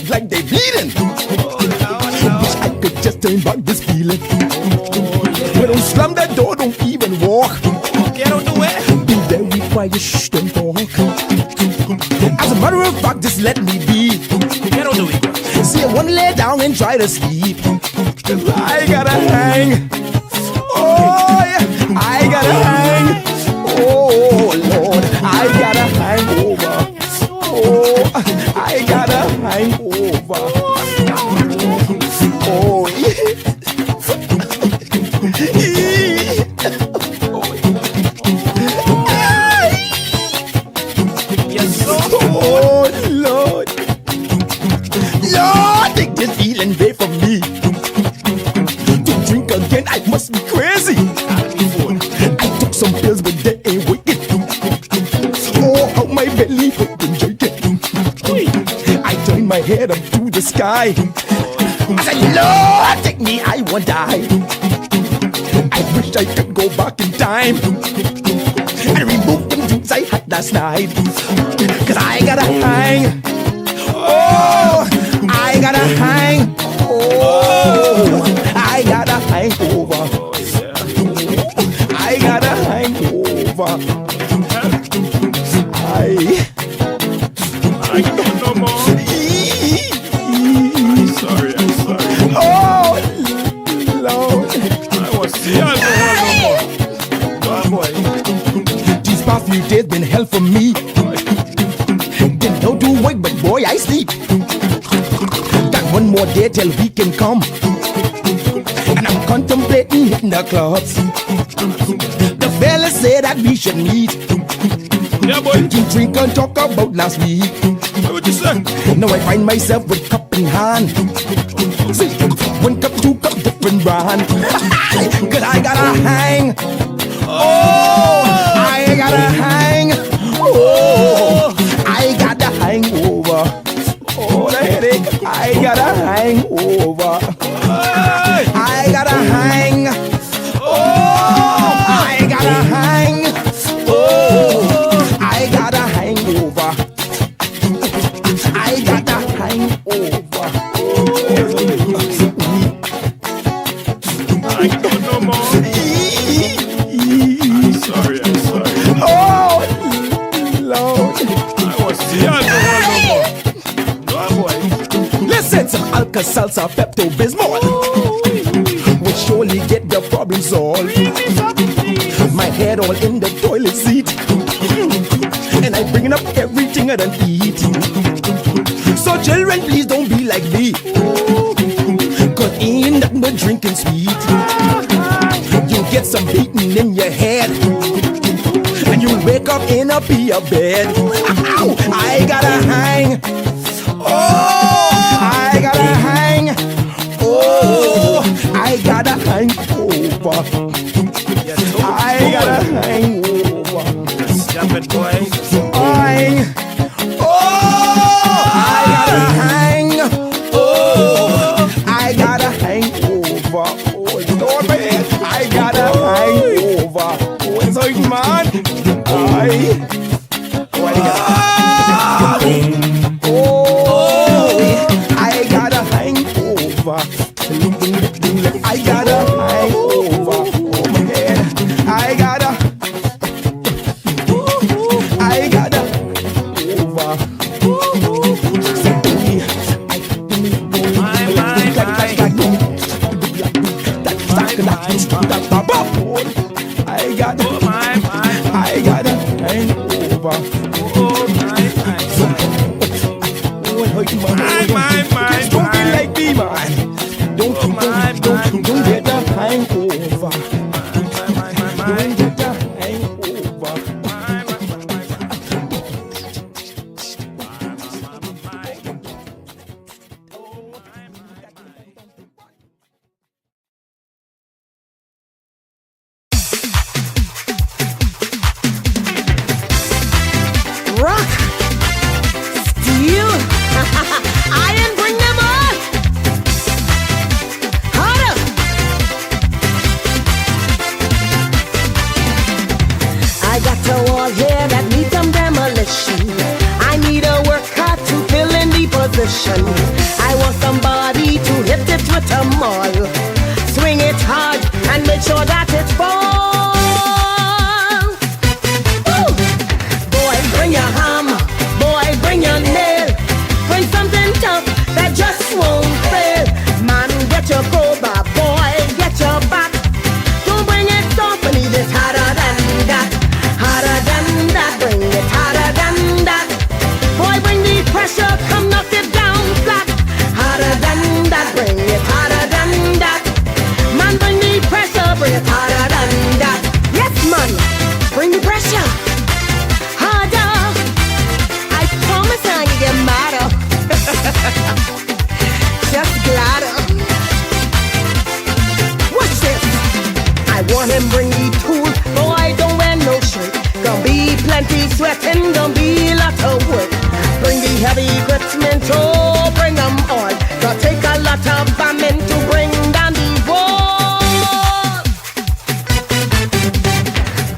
legs like they bleeding. Wish I could just turn back this feeling. But don't slam that door, don't even walk. Get on the way. Be very quiet, shh, don't talk. As a matter of fact, just let me be. Get on the way. See, I wanna lay down and try to sleep. 'Cause I gotta hang. Oh, yeah, I gotta hang. Oh, Lord, I gotta hang over. Oh, I gotta hang over. Oh, yeah. Oh, Lord. Lord, take this feeling away from me. To drink again, I must be crazy. I took some pills, but they ain't working. Oh, how my belly been jerking. I turned my head up to the sky. I said, Lord, take me, I won't die. I wish I could go back in time and remove them things I had last night. 'Cause I gotta hang. Oh, I gotta hang. Oh, I gotta hang over. I gotta hang over. I can't no more. Sorry. Oh, Lord. I was young no more. Oh boy. These past few days been hell for me. Didn't know to wake, but boy, I sleep. Got one more day till we can come. And I'm contemplating hitting the clubs. The fellas say that we should meet. Yeah, boy. To drink and talk about last week. What you say? Now I find myself with cup in hand. See, one cup, two cup, different brand. 'Cause I gotta hang. Oh, I gotta hang. Oh, I gotta hang over. Oh, the headache. I gotta hang over. I gotta hang. Oh, I gotta hang. Oh, I gotta hang over. I gotta hang over. I can't no more. Sorry. Oh, Lord. I was young no more. Oh boy. Listen, some Alka-Seltzer, Pepto-Bismol will surely get the problem solved. My head all in the toilet seat, and I bringing up everything I done eat. So children, please don't be like me, 'cause ain't nothing but drinking sweet. You'll get some beating in your head, and you'll wake up in a beer bed. Ow, I gotta hang. Oh, I gotta hang. Oh, I gotta hang over. I gotta hang over. Stop it, boy. Hang. Oh, I gotta hang. Oh, I gotta hang over. Oh, Lord, man, I gotta hang over. Oh, it's like, man. Oh, I gotta hang over. I gotta hang over. Oh, my head. I gotta over. I gotta hang over. Just don't be like me, man. Don't get the hangover. Don't get the hangover. Rock, steel, iron, bring them on. Harder, I want somebody to hit it with a maul. Swing it hard and make sure that it falls. Ooh. Boy, bring your hammer. Boy, bring your nail. Bring something tough that just won't fail. Man, get your crowbar. Boy, get your bat. Don't bring it soft, I need it harder than that. Harder than that, bring it harder than that. Boy, bring the pressure, come knock it down flat. Harder than that, bring it harder than that. Man, bring the pressure, bring it harder than that. Yes, man, bring the pressure. Harder. I promise I ain't get madder. Just gladder. Watch this. I want him bring the tool. Boy, don't wear no shirt. Gonna be plenty sweating, gonna be a lot of work. Bring the heavy equipment, oh, bring them all. Gonna take a lot of bombing to bring down the wall.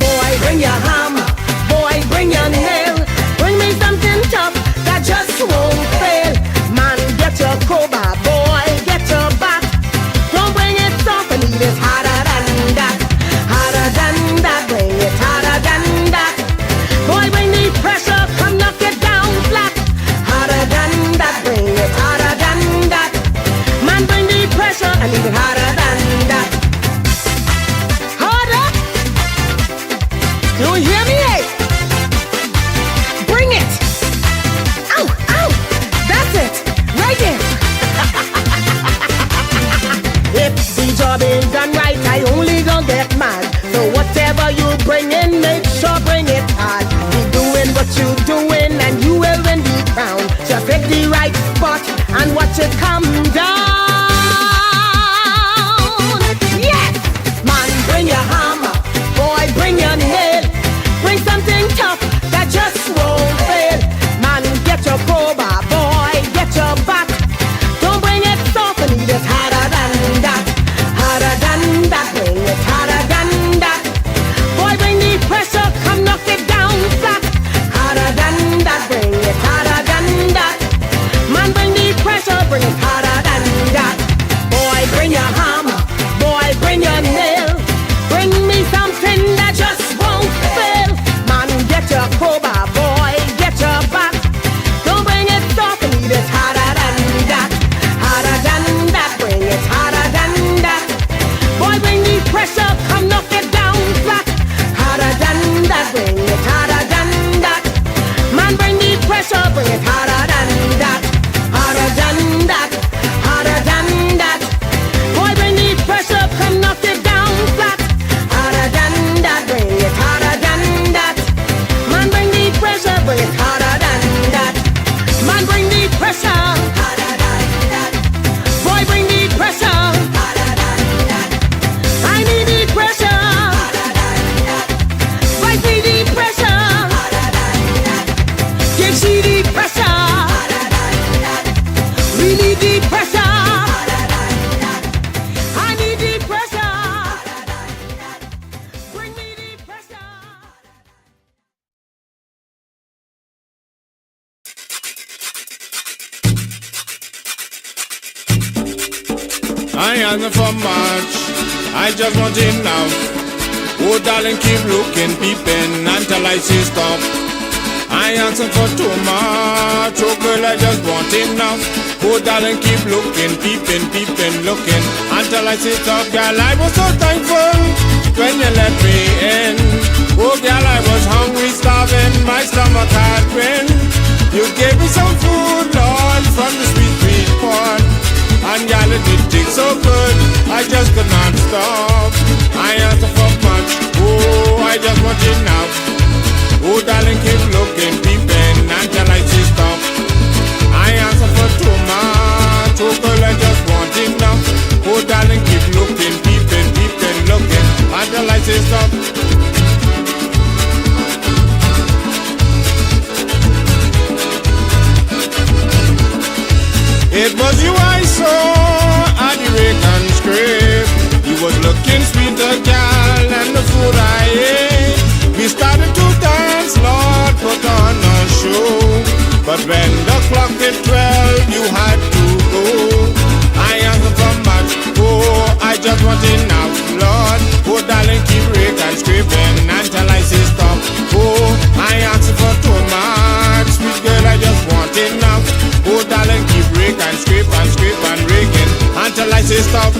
Boy, bring your hammer. Boy, bring your nail. Bring me something tough that just won't fail. Man, get your crowbar. Boy, get your bat. Don't bring it soft, I need it harder than that. Harder than that, bring it harder than that. Boy, bring the pressure, come knock it down flat. Harder than that, bring it harder than that. Man, bring the pressure, I need it harder than that. Harder? You hear me? Hey? Bring it. Ow, ow, that's it, right there. If the job ain't done right, I only gon' get mad. So whatever you bring in, make sure bring it hard. Be doing what you doing and you will win the crown. Just pick the right spot and watch it come down. Yes! Man, bring your hammer. Boy, bring your nail. Bring something tough that just won't fail. Man, get your crowbar. Boy, get your bat. Don't bring it soft, I need it harder than that. Harder than that, bring it harder than that. Boy, bring the pressure, come knock it down flat. Harder than that, bring it harder than that. Man, bring the pressure, bring it harder than that. Boy, bring your hammer. Boy, bring your nail. Bring me something that just won't fail. Man, get your crowbar. Boy, get your bat. Don't bring it soft, I need it harder than that. Harder than that, bring it harder than that. Boy, bring the pressure, come knock it down flat. Harder than that, bring it harder than that. Man, bring the pressure, bring it harder than that. Harder than that, harder than that. Boy, bring the pressure, come knock it down flat. Harder than that, bring it harder than that. Man, bring the pressure, bring it harder than that. Man, bring the pressure, harder than that. Boy, bring the pressure, harder than that. I need the pressure, harder than that. Right, need the pressure, harder than that. Give she the pressure, harder than that. We need the pressure, harder than that. I need the pressure, harder than that. Bring me the pressure. I answer for much, I just want enough. Oh darling, keep looking, peeping until I see stop. I answer for too much, oh girl, I just want enough. Oh darling, keep looking, peeping, looking until I see stop. Girl, I was so thankful when you let me in. Oh girl, I was hungry, starving, my stomach had been. You gave me some food, Lord, from the sweet pot. And girl, it did taste so good, I just could not stop. I asked for much, oh, I just want enough. Oh, darling, keep looking, peeping until I see stop. I asked for too much, oh, girl, I just want enough. Oh, darling, keep looking, peeping, looking until I see stop. It was you I saw at the Reagan scrape. You was looking sweeter, girl, and the food I ate. We started to dance, Lord, put on a show. But when the clock hit 12, you had to stop.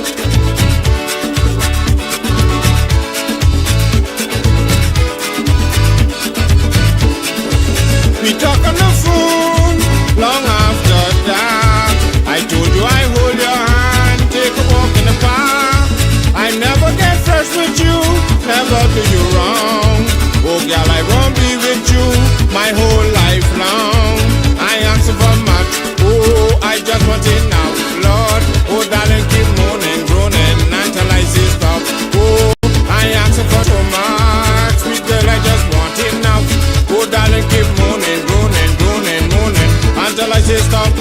We talk on the phone long after dark. I told you I hold your hand, take a walk in the park. I never get fresh with you, never do you wrong. Oh girl, I won't be with you my whole life long. I answer for much, oh I just want it now, Lord. Oh darling, keep moaning, groaning until I say stop. Oh, I answer for so much, sweet girl, I just want it now. Oh darling, keep moaning, groaning, groaning, moaning until I say stop.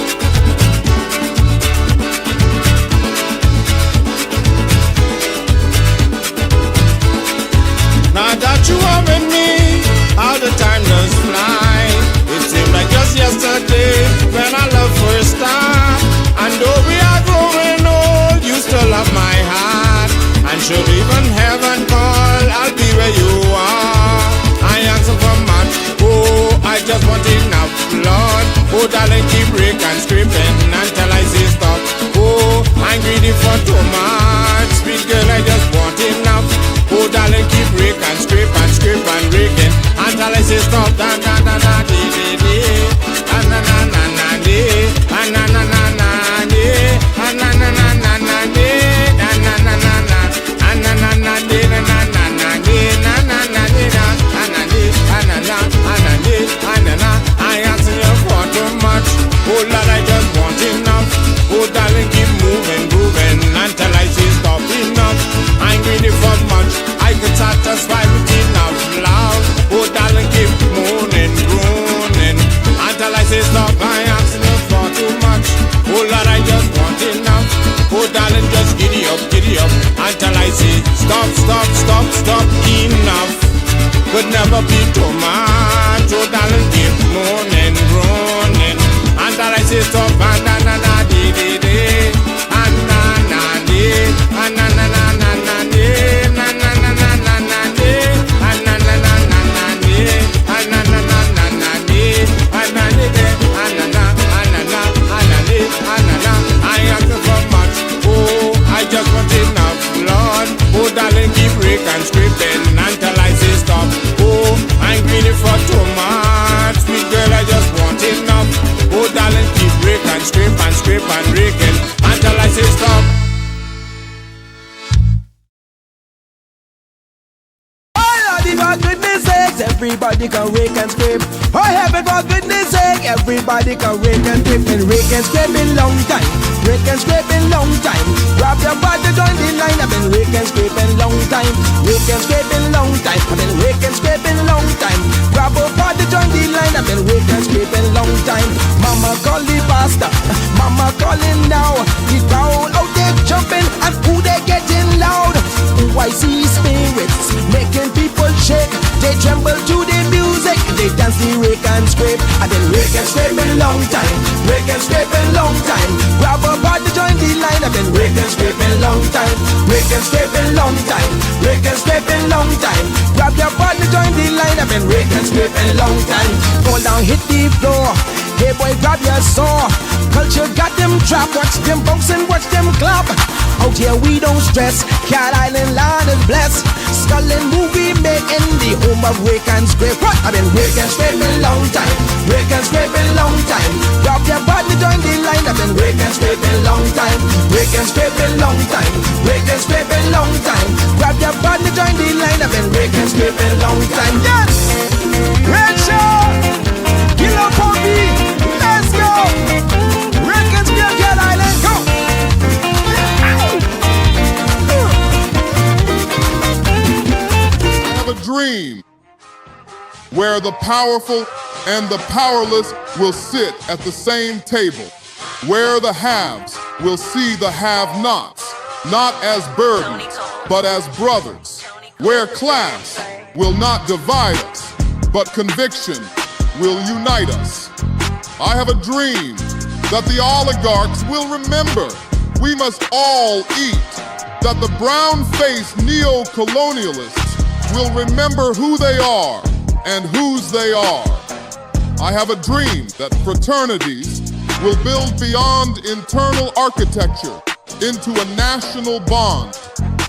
Now that you are with me, how the time does fly. It seemed like just yesterday when our love first started. And though we are growing old, you still have my heart. And should even heaven call, I'll be where you are. I answer for much, oh, I just want enough, Lord. Oh, darling, keep breaking, scraping until I say stop. Oh, I'm greedy for too much, sweet girl, I just want enough. Oh, darling, keep breaking, scraping, breaking until I say stop. Da da da da dee dee dee, na na na na na dee, na na na na na dee, na na na na na na dee, na na na na na, na na na na dee, na na na na dee, na na na dee, na na dee, na na na dee, na na. I answer you for too much. Oh Lord, I just want enough. Oh darling, keep moving, grooving until I say stop. Enough. I'm greedy for much. I can satisfy with enough love. Oh darling, keep moaning, groaning until I say stop. I answer you for too much. Oh Lord, I just want enough. Oh darling, just giddy up until I say stop, stop, stop, stop. Enough could never be too much. Oh darling, keep moaning, groaning until I say stop. Na na na dee dee dee, na na na dee, na na na na na dee, na na na na na dee, na na na na na dee, na na na na na dee, na na dee dee, na na na dee, na na. I ask for much, oh I just want enough, Lord. Oh darling, keep breaking, scraping until I say stop. Oh, I'm greedy for too much, sweet girl, I just want enough. Oh darling, keep breaking, scraping, breaking until I say stop. For goodness sakes, everybody can rake and scrape. Oh heaven, for goodness sake, everybody can rake and scrape. And rake and scraping long time, rake and scraping long time. Grab your body, join the line. I've been rake and scraping long time, rake and scraping long time. I've been rake and scraping long time. Grab your body, join the line. I've been rake and scraping long time. Mama call the pastor, mama calling now. The crowd out there jumping and who they getting loud. Oh, I see spirits making people shake. They tremble to the music. They dance the rake and scrape. I've been rake and scraping long time, rake and scraping long time. Grab a body, join the line. I've been rake and scraping long time, rake and scraping long time, rake and scraping long time. Grab your body, join the line. I've been rake and scraping long time. Fall down, hit the floor. Hey boy, grab your saw. Culture got them trapped. Watch them bounce and watch them clap. Out here we don't stress. Cat Island land is blessed. Skullin' movie making the home of rake and scrape. What? I've been rake and scraping long time, rake and scraping long time. Grab your body, join the line. I've been rake and scraping long time, rake and scraping long time, rake and scraping long time. Grab your body, join the line. I've been rake and scraping long time. Yes, Rachel, Killer Poppy, let's go. Rake and scrape, Cat Island, go. A dream where the powerful and the powerless will sit at the same table, where the haves will see the have-nots, not as burdens, but as brothers, where class will not divide us, but conviction will unite us. I have a dream that the oligarchs will remember we must all eat, that the brown-faced neo-colonialists will remember who they are and whose they are. I have a dream that fraternities will build beyond internal architecture into a national bond,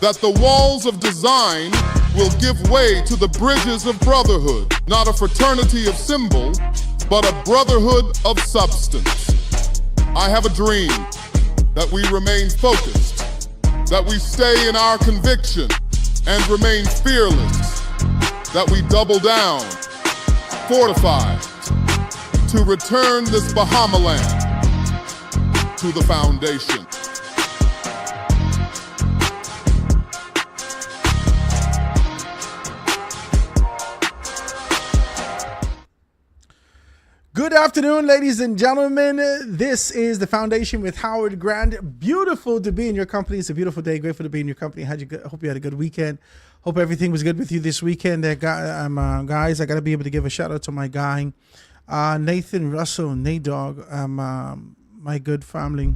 that the walls of design will give way to the bridges of brotherhood, not a fraternity of symbol, but a brotherhood of substance. I have a dream that we remain focused, that we stay in our conviction and remain fearless, that we double down, fortified, to return this Bahamaland to the foundation. Good afternoon, ladies and gentlemen. This is The Foundation with Howard Grant. Beautiful to be in your company. It's a beautiful day. Grateful to be in your company. Hope you had a good weekend. Hope everything was good with you this weekend. Guys, I got to be able to give a shout out to my guy, Nathan Russell, Nate Dog, my good family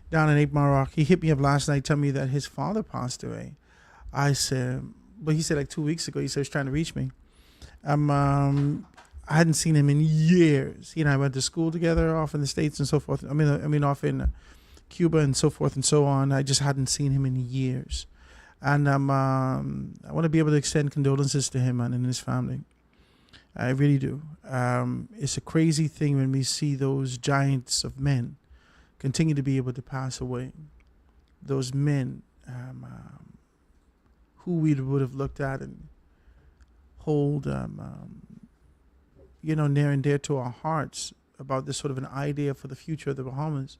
down in 8 Mile Rock. He hit me up last night, telling me that his father passed away. I said, but he said like 2 weeks ago, he said he was trying to reach me. I hadn't seen him in years. He and I went to school together off in the States and so forth. I mean off in Cuba and so forth and so on. I just hadn't seen him in years. And I want to be able to extend condolences to him and his family. I really do. It's a crazy thing when we see those giants of men continue to be able to pass away. Those men who we would have looked at and hold near and dear to our hearts about this sort of an idea for the future of the Bahamas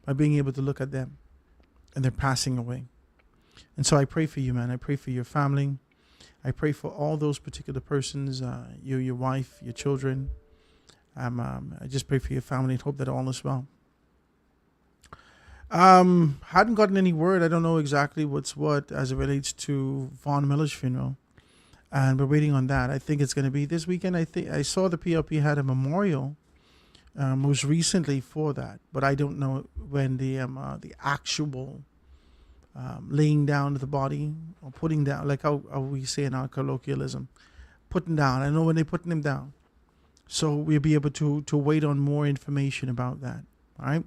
by being able to look at them and they're passing away. And so I pray for you, man. I pray for your family. I pray for all those particular persons, your wife, your children. I just pray for your family and hope that all is well. Hadn't gotten any word. I don't know exactly what's what as it relates to Von Miller's funeral. And we're waiting on that. I think it's going to be this weekend. I think I saw the PLP had a memorial most recently for that, but I don't know when the actual laying down of the body or putting down, like how we say in our colloquialism, putting down. I know when they're putting him down, so we'll be able to wait on more information about that. All right,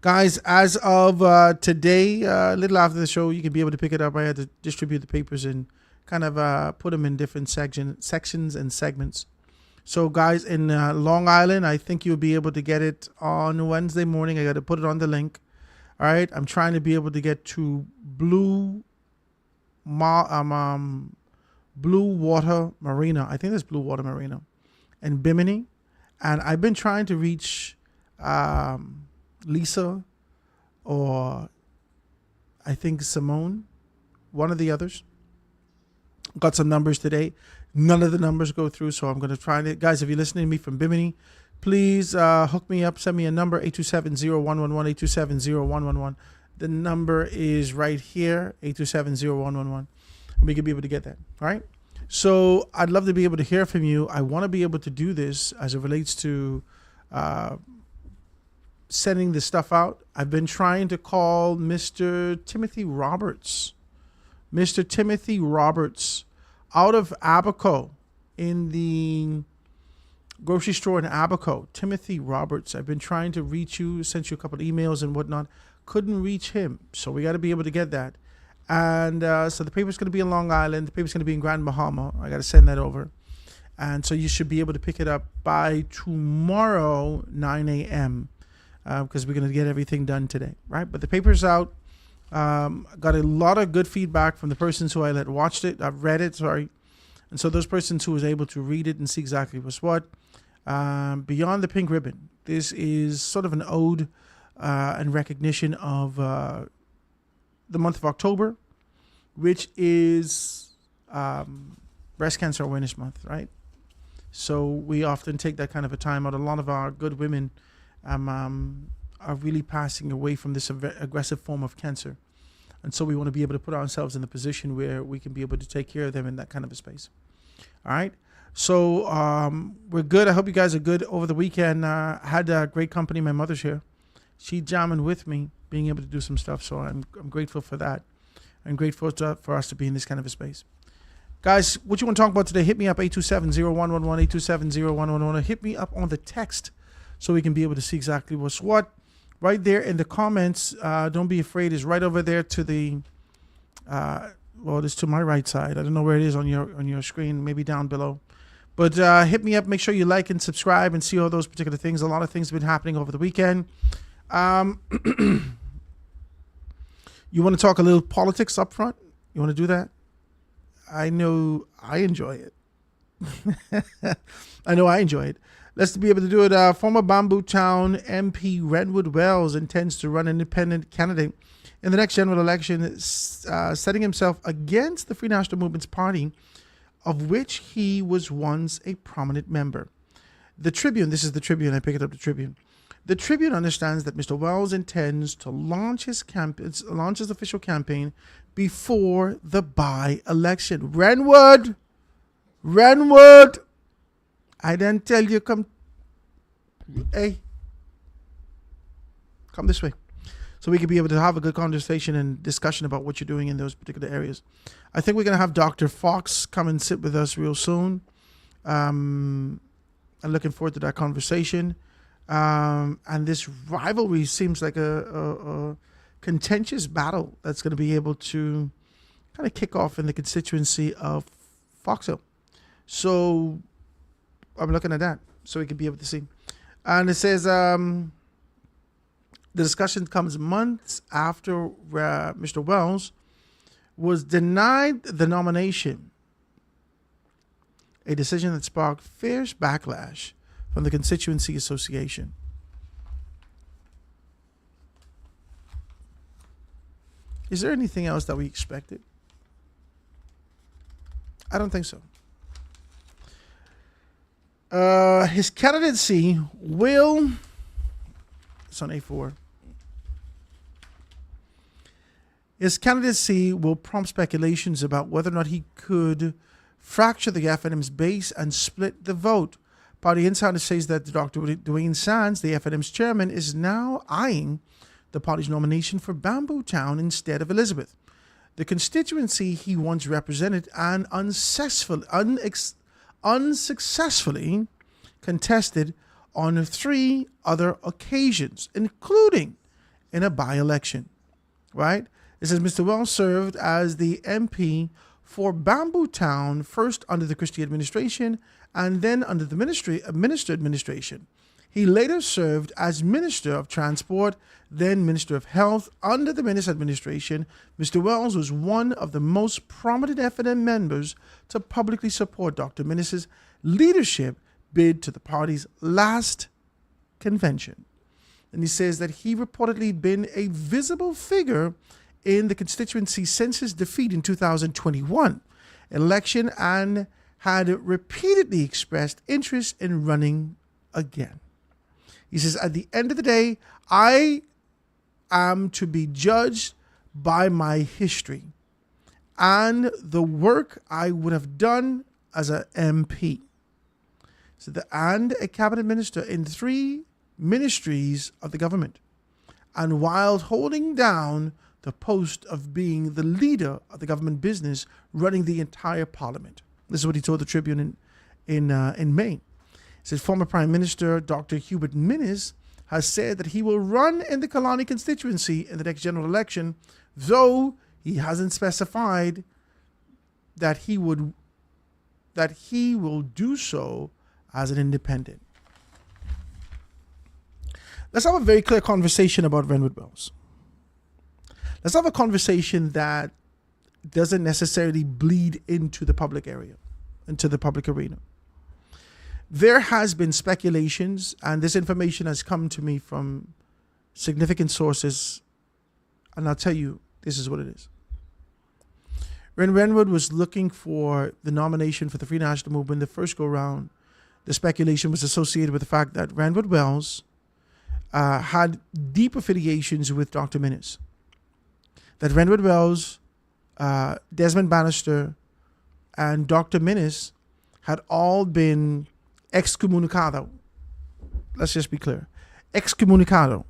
guys. As of today, a little after the show, you can be able to pick it up. I had to distribute the papers and kind of put them in different sections and segments. So guys in Long Island, I think you'll be able to get it on Wednesday morning. I got to put it on the link. All right. I'm trying to be able to get to Blue Water Marina. I think there's Blue Water Marina and Bimini. And I've been trying to reach Lisa or I think Simone, one of the others. Got some numbers today. None of the numbers go through, so I'm going to try it. Guys, if you're listening to me from Bimini, please hook me up. Send me a number, 827-0111, 827-0111. The number is right here, 827-0111. We can be able to get that, all right? So I'd love to be able to hear from you. I want to be able to do this as it relates to sending this stuff out. I've been trying to call Mr. Timothy Roberts. Mr. Timothy Roberts out of Abaco in the grocery store in Abaco. Timothy Roberts. I've been trying to reach you, sent you a couple of emails and whatnot. Couldn't reach him. So we got to be able to get that. And so the paper's going to be in Long Island. The paper's going to be in Grand Bahama. I got to send that over. And so you should be able to pick it up by tomorrow, 9 a.m. Because we're going to get everything done today, right? But the paper's out. Got a lot of good feedback from the persons who I watched it. I've read it, sorry. And so those persons who was able to read it and see exactly what's what. Beyond the Pink Ribbon. This is sort of an ode and recognition of the month of October, which is Breast Cancer Awareness Month, right? So we often take that kind of a time out. A lot of our good women are really passing away from this aggressive form of cancer. And so we want to be able to put ourselves in the position where we can be able to take care of them in that kind of a space. All right. So we're good. I hope you guys are good over the weekend. Had a great company. My mother's here. She jamming with me, being able to do some stuff. So I'm grateful for that. I'm grateful for us to be in this kind of a space. Guys, what you want to talk about today, hit me up, 827-0111, 827-0111. Hit me up on the text so we can be able to see exactly what's what. right there in the comments. Don't be afraid. Is right over there to the well, it's to my right side. I don't know where it is on your screen. Maybe down below. But hit me up. Make sure you like and subscribe and see all those particular things. A lot of things have been happening over the weekend. You want to talk a little politics up front? You want to do that? I know I enjoy it. I know I enjoy it. Let's be able to do it. Former Bamboo Town MP Renwood Wells intends to run independent candidate in the next general election, setting himself against the Free National Movement's party, of which he was once a prominent member. The Tribune, this is the Tribune, I picked up the Tribune. The Tribune understands that Mr. Wells intends to launch his official campaign before the by-election. Renwood, I didn't tell you come this way, so we could be able to have a good conversation and discussion about what you're doing in those particular areas. I think we're going to have Dr. Fox come and sit with us real soon. I'm looking forward to that conversation. And this rivalry seems like a contentious battle that's going to be able to kind of kick off in the constituency of Foxhill. So I'm looking at that so we can be able to see. And it says the discussion comes months after Mr. Wells was denied the nomination, a decision that sparked fierce backlash from the Constituency Association. Is there anything else that we expected? I don't think so. His candidacy will... It's on A4. His candidacy will prompt speculations about whether or not he could fracture the FNM's base and split the vote. Party Insider says that Dr. Dwayne Sands, the FNM's chairman, is now eyeing the party's nomination for Bamboo Town instead of Elizabeth, the constituency he once represented and unsuccessfully contested on 3 other occasions, including in a by-election. Right? It says Mr. Wells served as the MP for Bamboo Town, first under the Christie administration and then under the Minister administration. He later served as Minister of Transport, then Minister of Health under the Minnis administration. Mr. Wells was one of the most prominent FNM members to publicly support Dr. Minnis's leadership bid to the party's last convention. And he says that he reportedly been a visible figure in the constituency since his defeat in 2021 election and had repeatedly expressed interest in running again. He says, at the end of the day, I am to be judged by my history and the work I would have done as an MP. So and a cabinet minister in 3 ministries of the government, and while holding down the post of being the leader of the government business running the entire parliament. This is what he told the Tribune in May. He says former Prime Minister Dr. Hubert Minnis has said that he will run in the Killarney constituency in the next general election, though he hasn't specified that he will do so as an independent. Let's have a very clear conversation about Renwood Wells. Let's have a conversation that doesn't necessarily bleed into the public area, into the public arena. There has been speculations, and this information has come to me from significant sources, and I'll tell you, this is what it is. When Renwood was looking for the nomination for the Free National Movement the first go-round, the speculation was associated with the fact that Renwood Wells had deep affiliations with Dr. Minnis. That Renwood Wells, Desmond Bannister, and Dr. Minnis had all been excommunicado. Let's just be clear. Excommunicado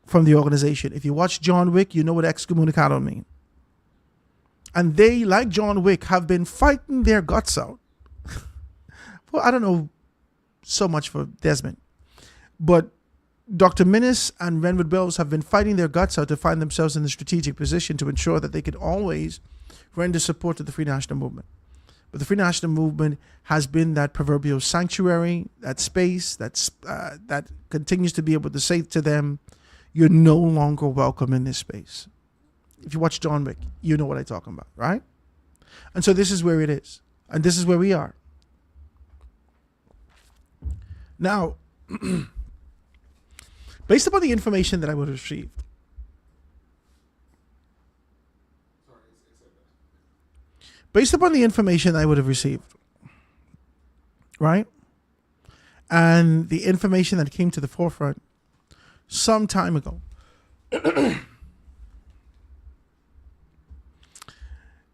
from the organization. If you watch John Wick, you know what excommunicado means. And they, like John Wick, have been fighting their guts out. Well, I don't know so much for Desmond, but Dr. Minnis and Renwood Wells have been fighting their guts out to find themselves in the strategic position to ensure that they could always render support to the Free National Movement. But the Free National Movement has been that proverbial sanctuary, that space that continues to be able to say to them, you're no longer welcome in this space. If you watch John Wick, you know what I'm talking about, right? And so this is where it is. And this is where we are. Now, based upon the information that I would have received, right? And the information that came to the forefront some time ago,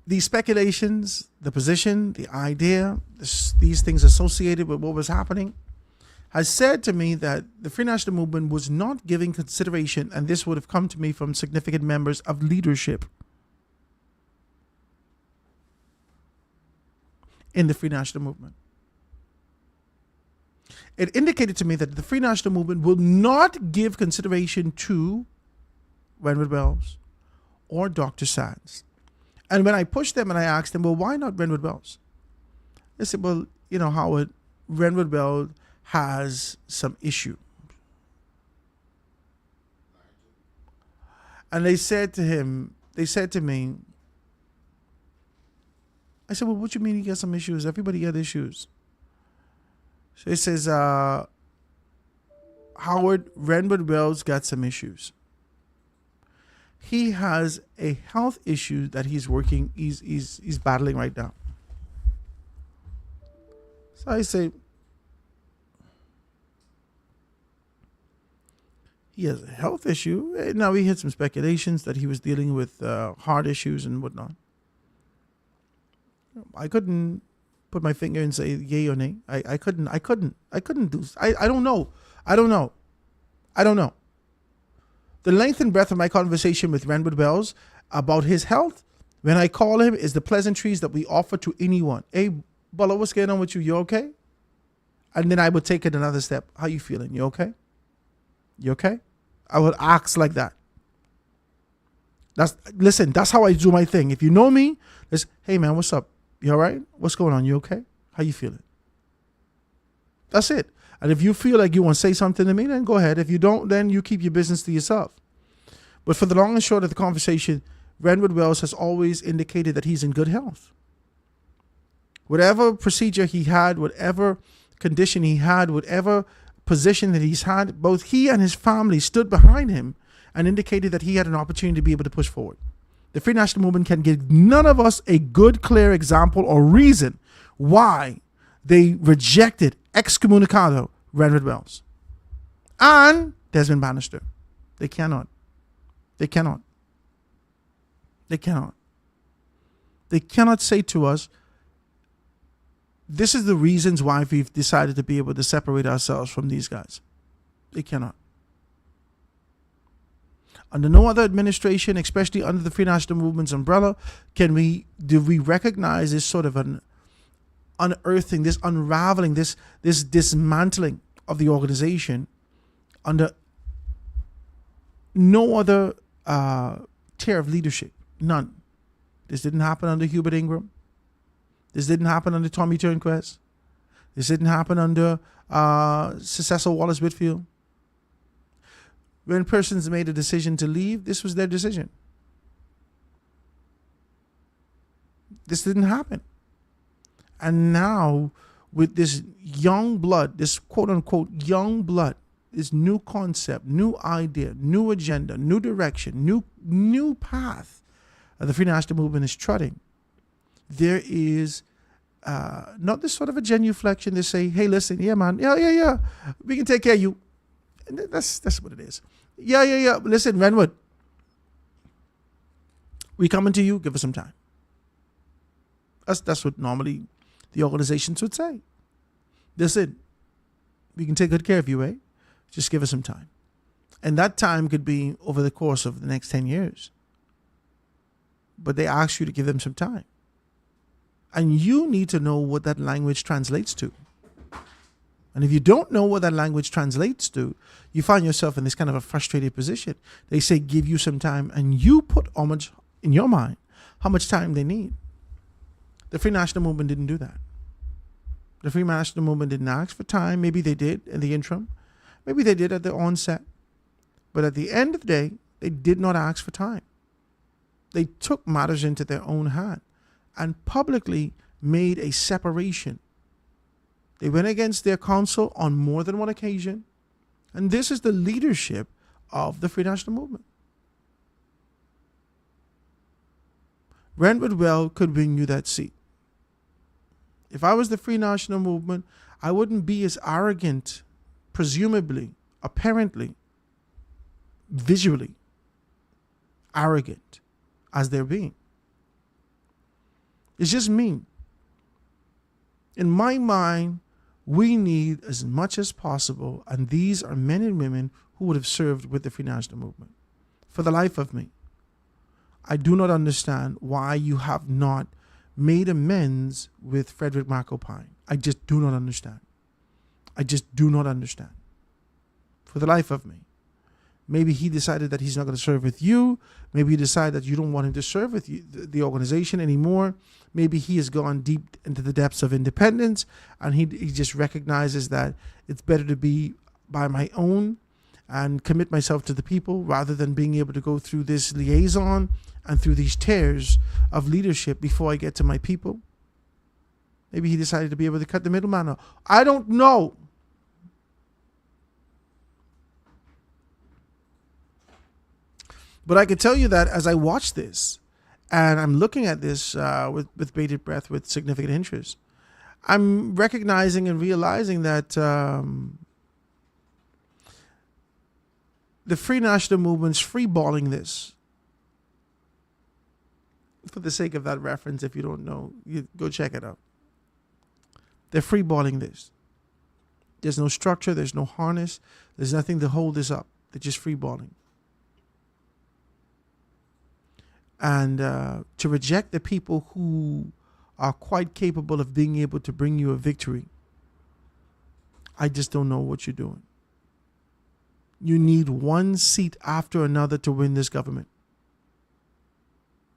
these speculations, the position, the idea, these things associated with what was happening, has said to me that the Free National Movement was not giving consideration, and this would have come to me from significant members of leadership in the Free National Movement. It indicated to me that the Free National Movement will not give consideration to Renwood Wells or Dr. Sands. And when I pushed them and I asked them, well, why not Renwood Wells? They said, well, you know, Howard, Renwood Wells has some issue. And they said to me, I said, well, what do you mean he got some issues? Everybody got issues. So he says, Howard, Renwood Wells got some issues. He has a health issue that he's battling right now. So I say, he has a health issue. Now, we had some speculations that he was dealing with heart issues and whatnot. I couldn't put my finger and say yay or nay. I couldn't do. I don't know. The length and breadth of my conversation with Renwood Wells about his health, when I call him, is the pleasantries that we offer to anyone. Hey, Bella, what's going on with you? You okay? And then I would take it another step. How you feeling? You okay? You okay? I would ask like that. That's how I do my thing. If you know me, it's, hey man, what's up? You all right? What's going on? You okay? How you feeling? That's it. And if you feel like you want to say something to me, then go ahead. If you don't, then you keep your business to yourself. But for the long and short of the conversation, Renwood Wells has always indicated that he's in good health. Whatever procedure he had, whatever condition he had, whatever position that he's had, both he and his family stood behind him and indicated that he had an opportunity to be able to push forward. The Free National Movement can give none of us a good, clear example or reason why they rejected excommunicado Renwood Wells and Desmond Bannister. They cannot. They cannot say to us, this is the reasons why we've decided to be able to separate ourselves from these guys. They cannot. Under no other administration, especially under the Free National Movement's umbrella, do we recognize this sort of an unearthing, this unraveling, this dismantling of the organization under no other tier of leadership. None. This didn't happen under Hubert Ingram. This didn't happen under Tommy Turnquest. This didn't happen under Cecil Wallace Whitfield. When persons made a decision to leave, this was their decision. This didn't happen. And now, with this young blood, this quote-unquote young blood, this new concept, new idea, new agenda, new direction, new path the Free National Movement is treading, there is not this sort of a genuflection to say, hey, listen, yeah, man, yeah, we can take care of you. And that's what it is. Yeah. Listen, Renwood, we coming to you, give us some time. That's what normally the organizations would say. Listen, we can take good care of you, eh? Just give us some time. And that time could be over the course of the next 10 years. But they ask you to give them some time. And you need to know what that language translates to. And if you don't know what that language translates to, you find yourself in this kind of a frustrated position. They say, give you some time, and you put how much in your mind, how much time they need. The Free National Movement didn't do that. The Free National Movement didn't ask for time. Maybe they did in the interim. Maybe they did at the onset. But at the end of the day, they did not ask for time. They took matters into their own hand and publicly made a separation. They went against their counsel on more than one occasion. And this is the leadership of the Free National Movement. Renwood Well could win you that seat. If I was the Free National Movement, I wouldn't be as arrogant, presumably, apparently, visually arrogant as they're being. It's just me. In my mind, we need as much as possible, and these are men and women who would have served with the Free National Movement. For the life of me, I do not understand why you have not made amends with Frederick McAlpine. I just do not understand. I just do not understand. For the life of me. Maybe he decided that he's not going to serve with you. Maybe he decided that you don't want him to serve with you, the organization anymore. Maybe he has gone deep into the depths of independence, and he just recognizes that it's better to be by my own and commit myself to the people rather than being able to go through this liaison and through these tears of leadership before I get to my people. Maybe he decided to be able to cut the middleman off. I don't know. But I can tell you that as I watch this, and I'm looking at this with bated breath, with significant interest, I'm recognizing and realizing that the Free National Movement's freeballing this. For the sake of that reference, if you don't know, you go check it out. They're freeballing this. There's no structure, there's no harness, there's nothing to hold this up. They're just freeballing. And to reject the people who are quite capable of being able to bring you a victory, I just don't know what you're doing. You need one seat after another to win this government.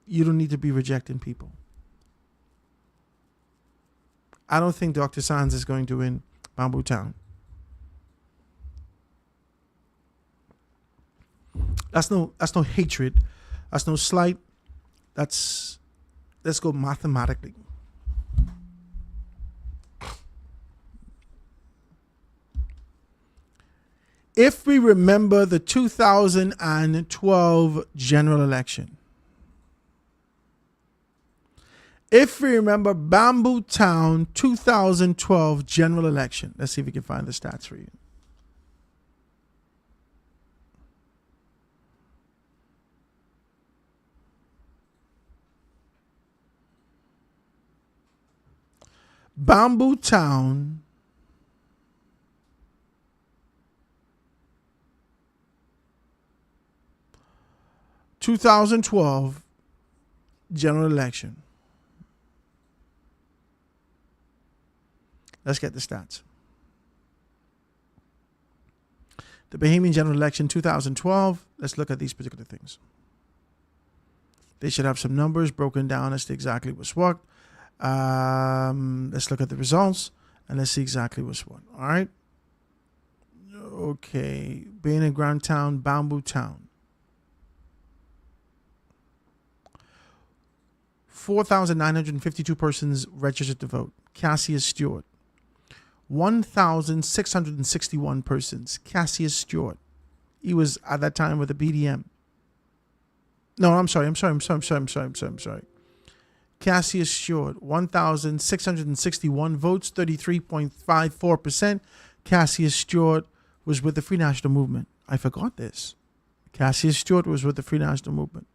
You don't need to be rejecting people. I don't think Dr. Sands is going to win Bamboo Town. That's no hatred. That's no slight. Let's go mathematically. If we remember the 2012 general election, if we remember Bamboo Town 2012 general election, let's see if we can find the stats for you. Bamboo Town (2012) general election. Let's get the stats. The Bahamian general election 2012. Let's look at these particular things. They should have some numbers broken down as to exactly what's what. Let's look at the results and let's see exactly what's what. All right. Okay. Bain and Grand Town, Bamboo Town. 4,952 persons registered to vote. Cassius Stewart. 1,661 persons. Cassius Stewart. He was at that time with the BDM. No, I'm sorry. Cassius Stewart, 1,661 votes, 33.54%. Cassius Stewart was with the Free National Movement. I forgot this. Cassius Stewart was with the Free National Movement.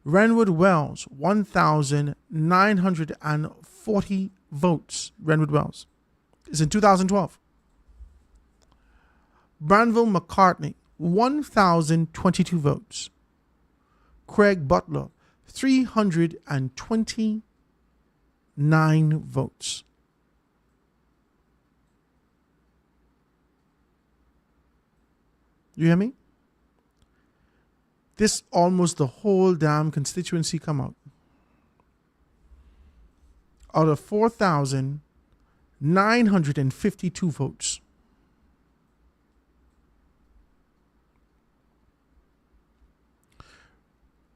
Renwood Wells, 1,940 votes. Renwood Wells is in 2012. Branville McCartney, 1,022 votes. Craig Butler, 329 votes. You hear me? This almost the whole damn constituency come out. Out of 4,952 votes.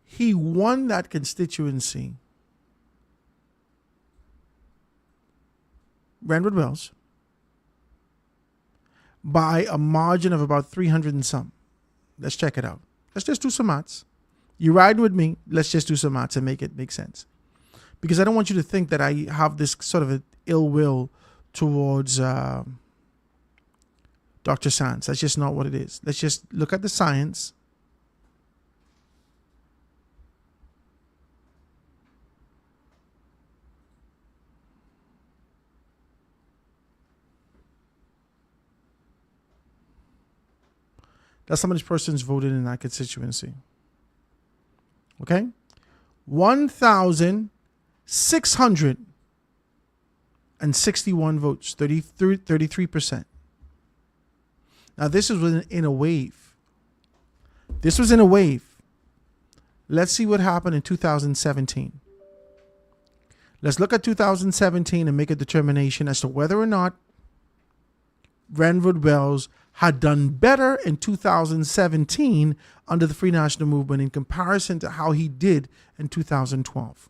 He won that constituency, Renwood Wells, by a margin of about 300 and some. Let's check it out. Let's just do some maths. You riding with me? Let's just do some maths and make it make sense. Because I don't want you to think that I have this sort of an ill will towards Dr. Sands. That's just not what it is. Let's just look at the science. That's how many persons voted in that constituency. Okay? 1,661 votes, 33%. Now, this was in a wave. This was in a wave. Let's see what happened in 2017. Let's look at 2017 and make a determination as to whether or not Renwood Wells had done better in 2017 under the Free National Movement in comparison to how he did in 2012.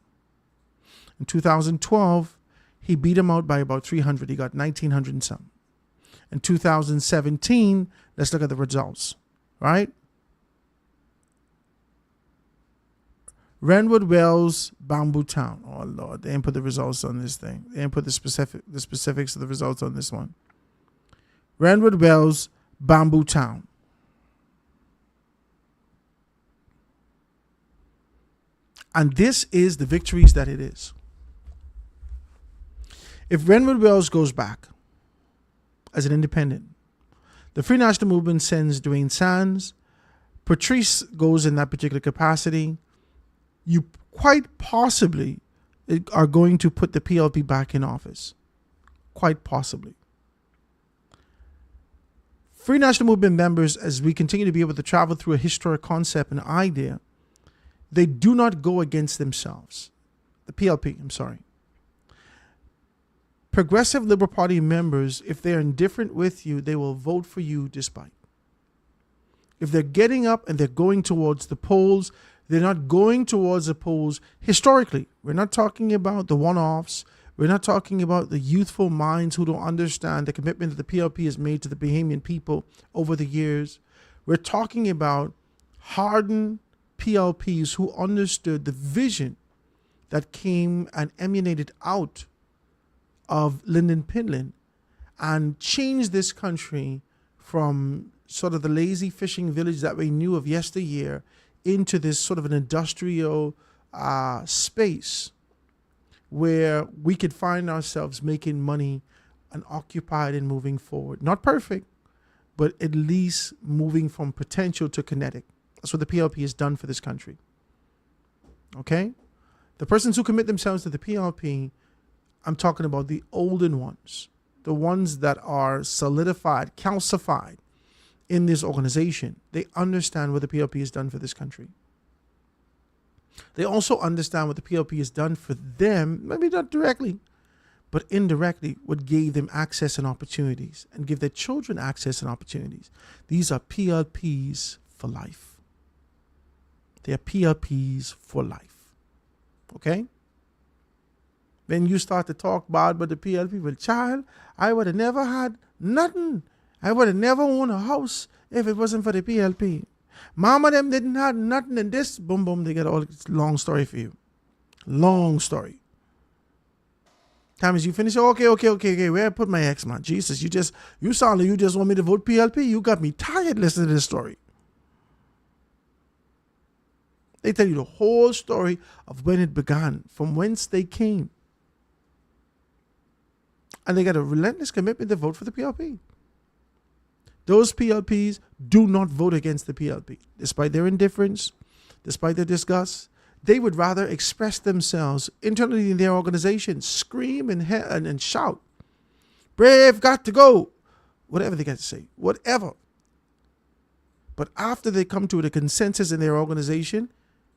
In 2012, he beat him out by about 300. He got 1,900 and some. In 2017, let's look at the results, right? Renwood Wells, Bamboo Town. Oh, Lord, they didn't put the results on this thing. They didn't put the specifics of the results on this one. Renwood Wells, Bamboo Town. And this is the victories that it is. If Renwood Wells goes back as an independent, the Free National Movement sends Dwayne Sands, Patrice goes in that particular capacity, you quite possibly are going to put the PLP back in office. Quite possibly. Free National Movement members, as we continue to be able to travel through a historic concept and idea, they do not go against themselves. The PLP, I'm sorry. Progressive Liberal Party members, if they're indifferent with you, they will vote for you despite. If they're getting up and they're going towards the polls, they're not going towards the polls historically. We're not talking about the one-offs. We're not talking about the youthful minds who don't understand the commitment that the PLP has made to the Bahamian people over the years. We're talking about hardened PLPs who understood the vision that came and emanated out of Lynden Pinland and changed this country from sort of the lazy fishing village that we knew of yesteryear into this sort of an industrial space where we could find ourselves making money and occupied and moving forward. Not perfect, but at least moving from potential to kinetic. That's what the PLP has done for this country. Okay? The persons who commit themselves to the PLP, I'm talking about the olden ones, the ones that are solidified, calcified in this organization. They understand what the PLP has done for this country. They also understand what the PLP has done for them, maybe not directly, but indirectly, what gave them access and opportunities and give their children access and opportunities. These are PLPs for life. They are PLPs for life. Okay? When you start to talk bad about the PLP, well, child, I would have never had nothing. I would have never owned a house if it wasn't for the PLP. Mama them didn't have nothing in this. Boom, boom, they get all. It's a long story for you. Long story. Time as you finish, okay. Where I put my ex, man? Jesus, you sound like you just want me to vote PLP. You got me tired listening to this story. They tell you the whole story of when it began, from whence they came. And they got a relentless commitment to vote for the PLP. Those PLPs do not vote against the PLP. Despite their indifference, despite their disgust, they would rather express themselves internally in their organization, scream and shout, "Brave got to go," whatever they got to say, whatever. But after they come to a consensus in their organization,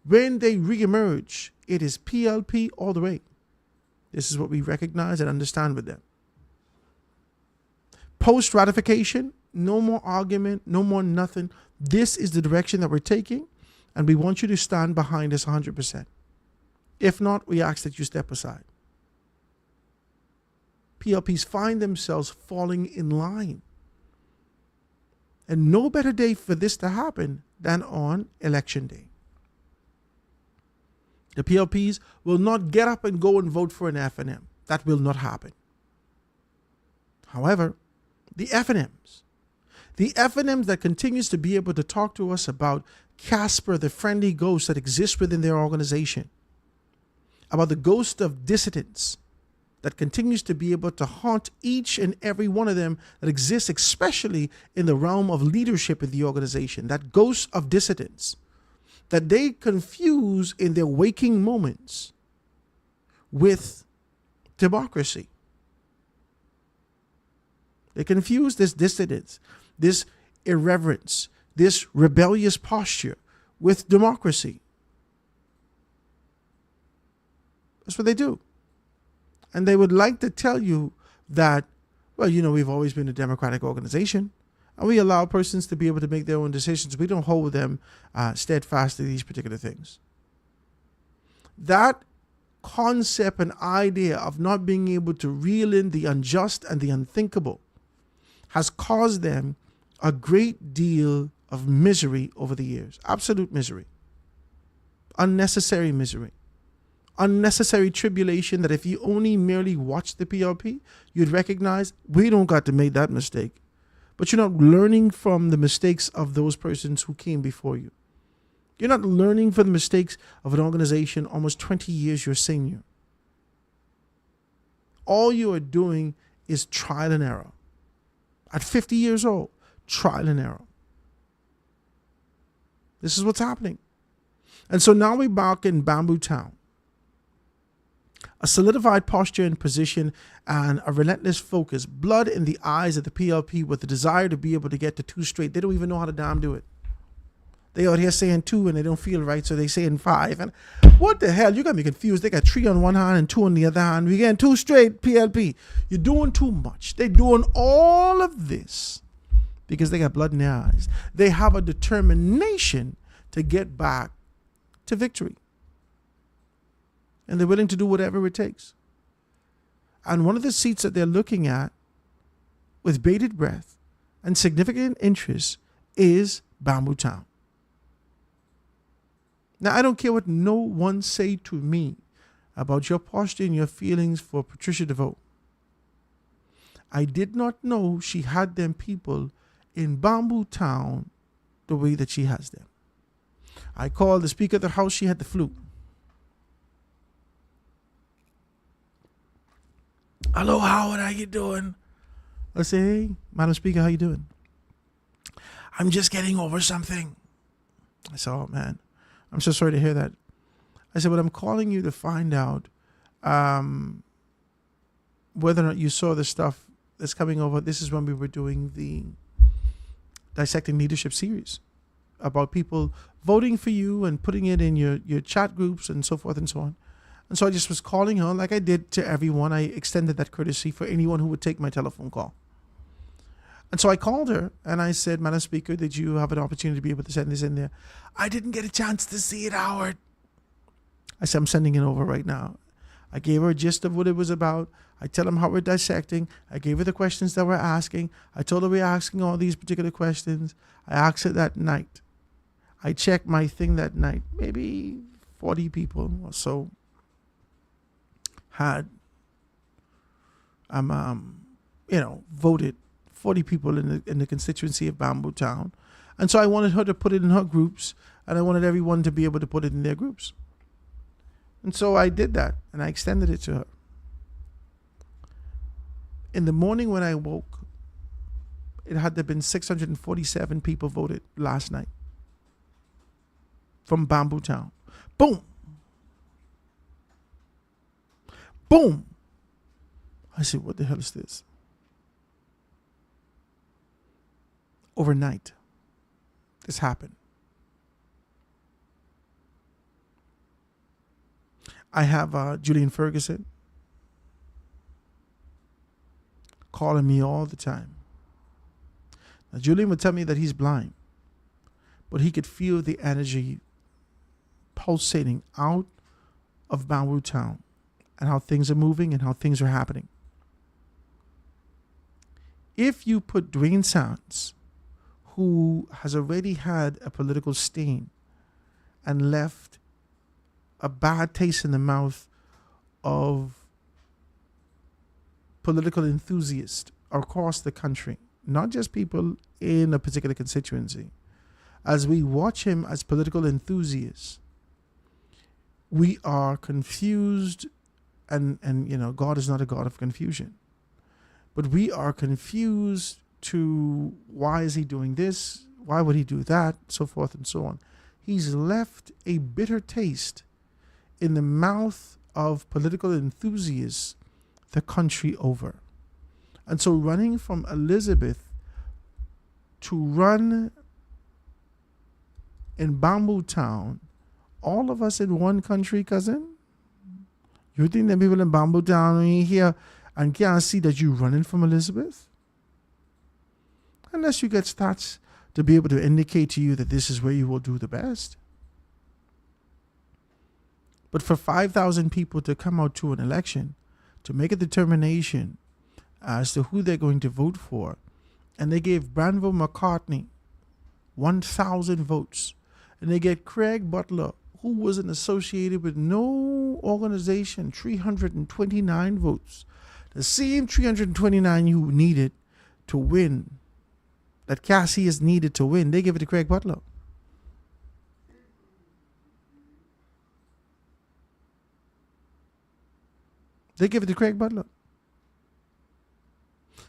when they reemerge, it is PLP all the way. This is what we recognize and understand with them. Post ratification, no more argument, no more nothing. This is the direction that we're taking, and we want you to stand behind us 100%. If not, we ask that you step aside. PLPs find themselves falling in line. And no better day for this to happen than on election day. The PLPs will not get up and go and vote for an F&M. That will not happen. However, the F&Ms that continues to be able to talk to us about Casper, the friendly ghost that exists within their organization, about the ghost of dissidents that continues to be able to haunt each and every one of them that exists, especially in the realm of leadership in the organization, that ghost of dissidents that they confuse in their waking moments with democracy. They confuse this dissidence, this irreverence, this rebellious posture with democracy. That's what they do. And they would like to tell you that, well, we've always been a democratic organization, and we allow persons to be able to make their own decisions. We don't hold them steadfast to these particular things. That concept and idea of not being able to reel in the unjust and the unthinkable has caused them a great deal of misery over the years. Absolute misery. Unnecessary misery. Unnecessary tribulation that if you only merely watch the PLP, you'd recognize we don't got to make that mistake. But you're not learning from the mistakes of those persons who came before you. You're not learning from the mistakes of an organization almost 20 years your senior. All you are doing is trial and error. At 50 years old, trial and error. This is what's happening. And so now we're back in Bamboo Town. A solidified posture and position and a relentless focus, blood in the eyes of the PLP with the desire to be able to get to 2 straight. They don't even know how to damn do it. They out here saying 2 and they don't feel right, so they saying 5. And what the hell? You got me confused. They got 3 on one hand and 2 on the other hand. We getting 2 straight, PLP. You're doing too much. They're doing all of this because they got blood in their eyes. They have a determination to get back to victory. And they're willing to do whatever it takes. And one of the seats that they're looking at with bated breath and significant interest is Bamboo Town. Now, I don't care what no one say to me about your posture and your feelings for Patricia DeVoe. I did not know she had them people in Bamboo Town the way that she has them. I called the Speaker of the House. She had the flu. Hello, Howard, how you doing? I say, hey, Madam Speaker, how you doing? I'm just getting over something. I said, oh, man, I'm so sorry to hear that. I said, but I'm calling you to find out whether or not you saw the stuff that's coming over. This is when we were doing the Dissecting Leadership series about people voting for you and putting it in your chat groups and so forth and so on. And so I just was calling her like I did to everyone. I extended that courtesy for anyone who would take my telephone call. And so I called her and I said, Madam Speaker, did you have an opportunity to be able to send this in there? I didn't get a chance to see it, Howard. I said, I'm sending it over right now. I gave her a gist of what it was about. I tell them how we're dissecting. I gave her the questions that we're asking. I told her we're asking all these particular questions. I asked her that night. I checked my thing that night. Maybe 40 people or so had, voted. 40 people in the constituency of Bamboo Town. And so I wanted her to put it in her groups, and I wanted everyone to be able to put it in their groups. And so I did that, and I extended it to her. In the morning when I woke, it had to have been 647 people voted last night from Bamboo Town. Boom. Boom. I said, what the hell is this? Overnight, this happen. I have Julian Ferguson calling me all the time. Now, Julian would tell me that he's blind, but he could feel the energy pulsating out of Bamboo Town and how things are moving and how things are happening. If you put Dwayne Sands, who has already had a political stain and left a bad taste in the mouth of political enthusiasts across the country, not just people in a particular constituency, as we watch him as political enthusiasts, we are confused, and God is not a God of confusion. But we are confused to why is he doing this? Why would he do that? So forth and so on. He's left a bitter taste in the mouth of political enthusiasts the country over. And so running from Elizabeth to run in Bamboo Town, all of us in one country, cousin? You think that people in Bamboo Town ain't here and can't see that you're running from Elizabeth? Unless you get stats to be able to indicate to you that this is where you will do the best. But for 5,000 people to come out to an election to make a determination as to who they're going to vote for, and they gave Granville McCartney 1,000 votes, and they get Craig Butler, who wasn't associated with no organization, 329 votes. The same 329 you needed to win, that Cassie is needed to win, they give it to Craig Butler. They give it to Craig Butler.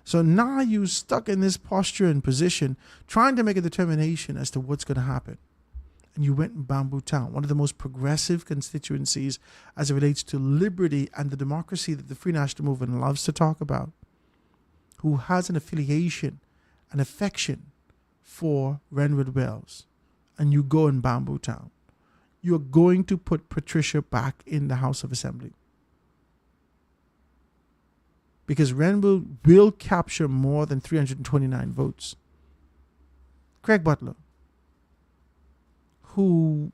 So now you're stuck in this posture and position, trying to make a determination as to what's going to happen. And you went in Bamboo Town, one of the most progressive constituencies as it relates to liberty and the democracy that the Free National Movement loves to talk about, who has an affiliation, an affection for Renwood Wells. And you go in Bamboo Town. You're going to put Patricia back in the House of Assembly. Because Renwood will capture more than 329 votes. Craig Butler, who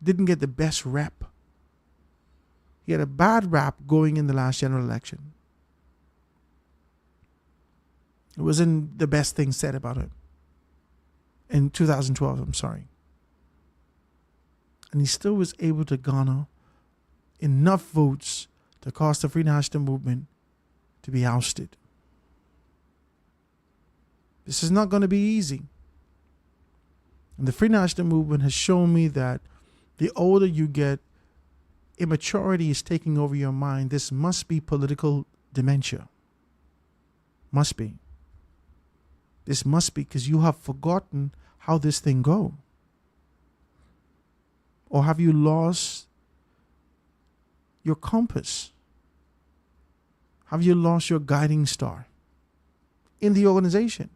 didn't get the best rep. He had a bad rap going in the last general election. It wasn't the best thing said about him. In 2012, I'm sorry. And he still was able to garner enough votes to cause the Free National Movement to be ousted. This is not going to be easy. And the Free National Movement has shown me that the older you get, immaturity is taking over your mind. This must be political dementia. Must be. This must be, because you have forgotten how this thing go. Or have you lost your compass? Have you lost your guiding star in the organization?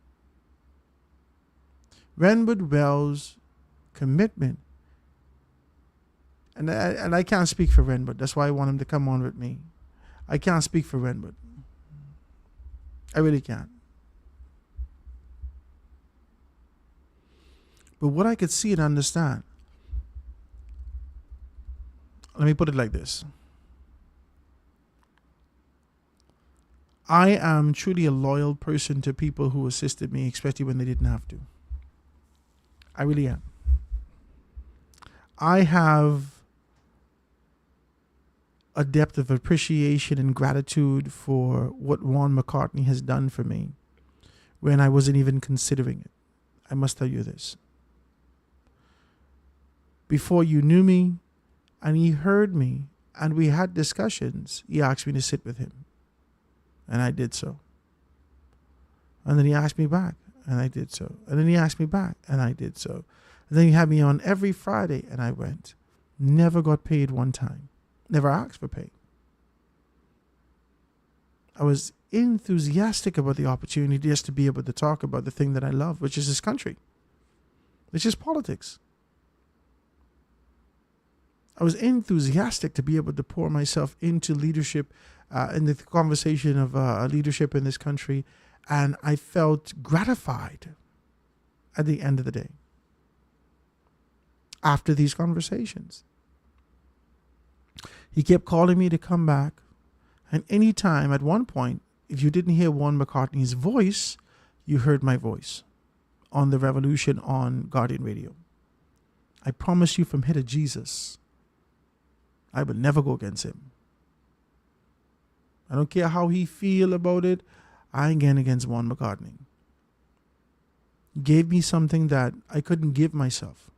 Renwood Wells' commitment, and I can't speak for Renwood. That's why I want him to come on with me. I can't speak for Renwood. I really can't. But what I could see and understand, let me put it like this. I am truly a loyal person to people who assisted me, especially when they didn't have to. I really am. I have a depth of appreciation and gratitude for what Ron McCartney has done for me when I wasn't even considering it. I must tell you this. Before you knew me and he heard me and we had discussions, he asked me to sit with him. And I did so. And then he asked me back, and I did so. And then he asked me back, and I did so. And then he had me on every Friday, and I went. Never got paid one time. Never asked for pay. I was enthusiastic about the opportunity just to be able to talk about the thing that I love, which is this country. It's just politics. I was enthusiastic to be able to pour myself into leadership, in the conversation of leadership in this country, and I felt gratified at the end of the day after these conversations. He kept calling me to come back, and any time, at one point, if you didn't hear Warren McCartney's voice, you heard my voice on the Revolution on Guardian Radio. I promise you from here to Jesus, I will never go against him. I don't care how he feel about it. I ain't getting against Warren McCartney. He gave me something that I couldn't give myself.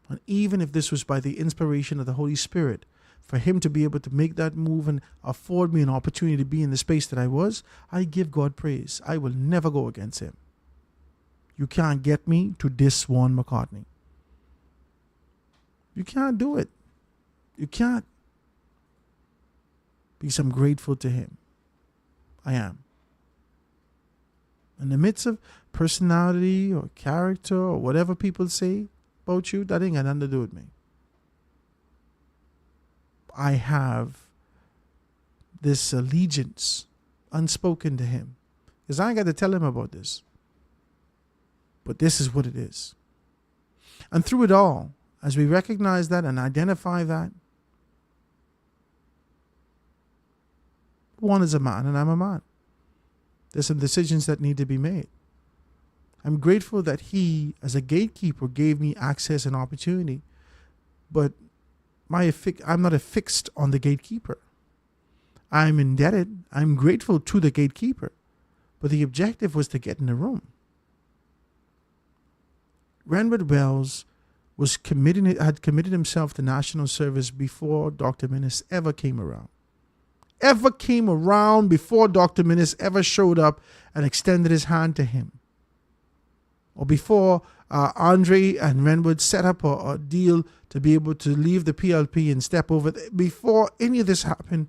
And even if this was by the inspiration of the Holy Spirit, for him to be able to make that move and afford me an opportunity to be in the space that I was, I give God praise. I will never go against him. You can't get me to diss Warren McCartney. You can't do it. You can't. Because I'm grateful to him. I am. In the midst of personality or character or whatever people say about you, that ain't got nothing to do with me. I have this allegiance unspoken to him. Because I ain't got to tell him about this. But this is what it is. And through it all, as we recognize that and identify that, one is a man and I'm a man. There's some decisions that need to be made. I'm grateful that he, as a gatekeeper, gave me access and opportunity. But I'm not affixed on the gatekeeper. I'm indebted. I'm grateful to the gatekeeper. But the objective was to get in the room. Renwood Wells had committed himself to national service before Dr. Minnis ever came around. Before Dr. Minnis ever showed up and extended his hand to him. Or before Andre and Renwood set up a deal to be able to leave the PLP and step over. Before any of this happened,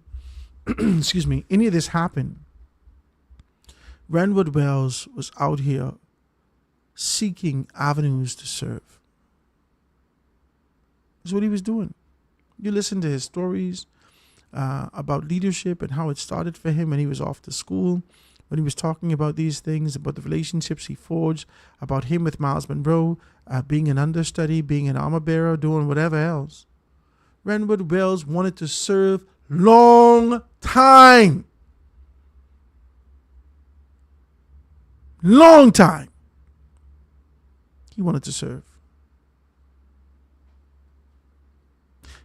Renwood Wells was out here seeking avenues to serve. That's what he was doing. You listen to his stories about leadership and how it started for him when he was off to school, when he was talking about these things, about the relationships he forged, about him with Miles Monroe, being an understudy, being an armor bearer, doing whatever else. Renwood Wells wanted to serve long time. Long time. He wanted to serve.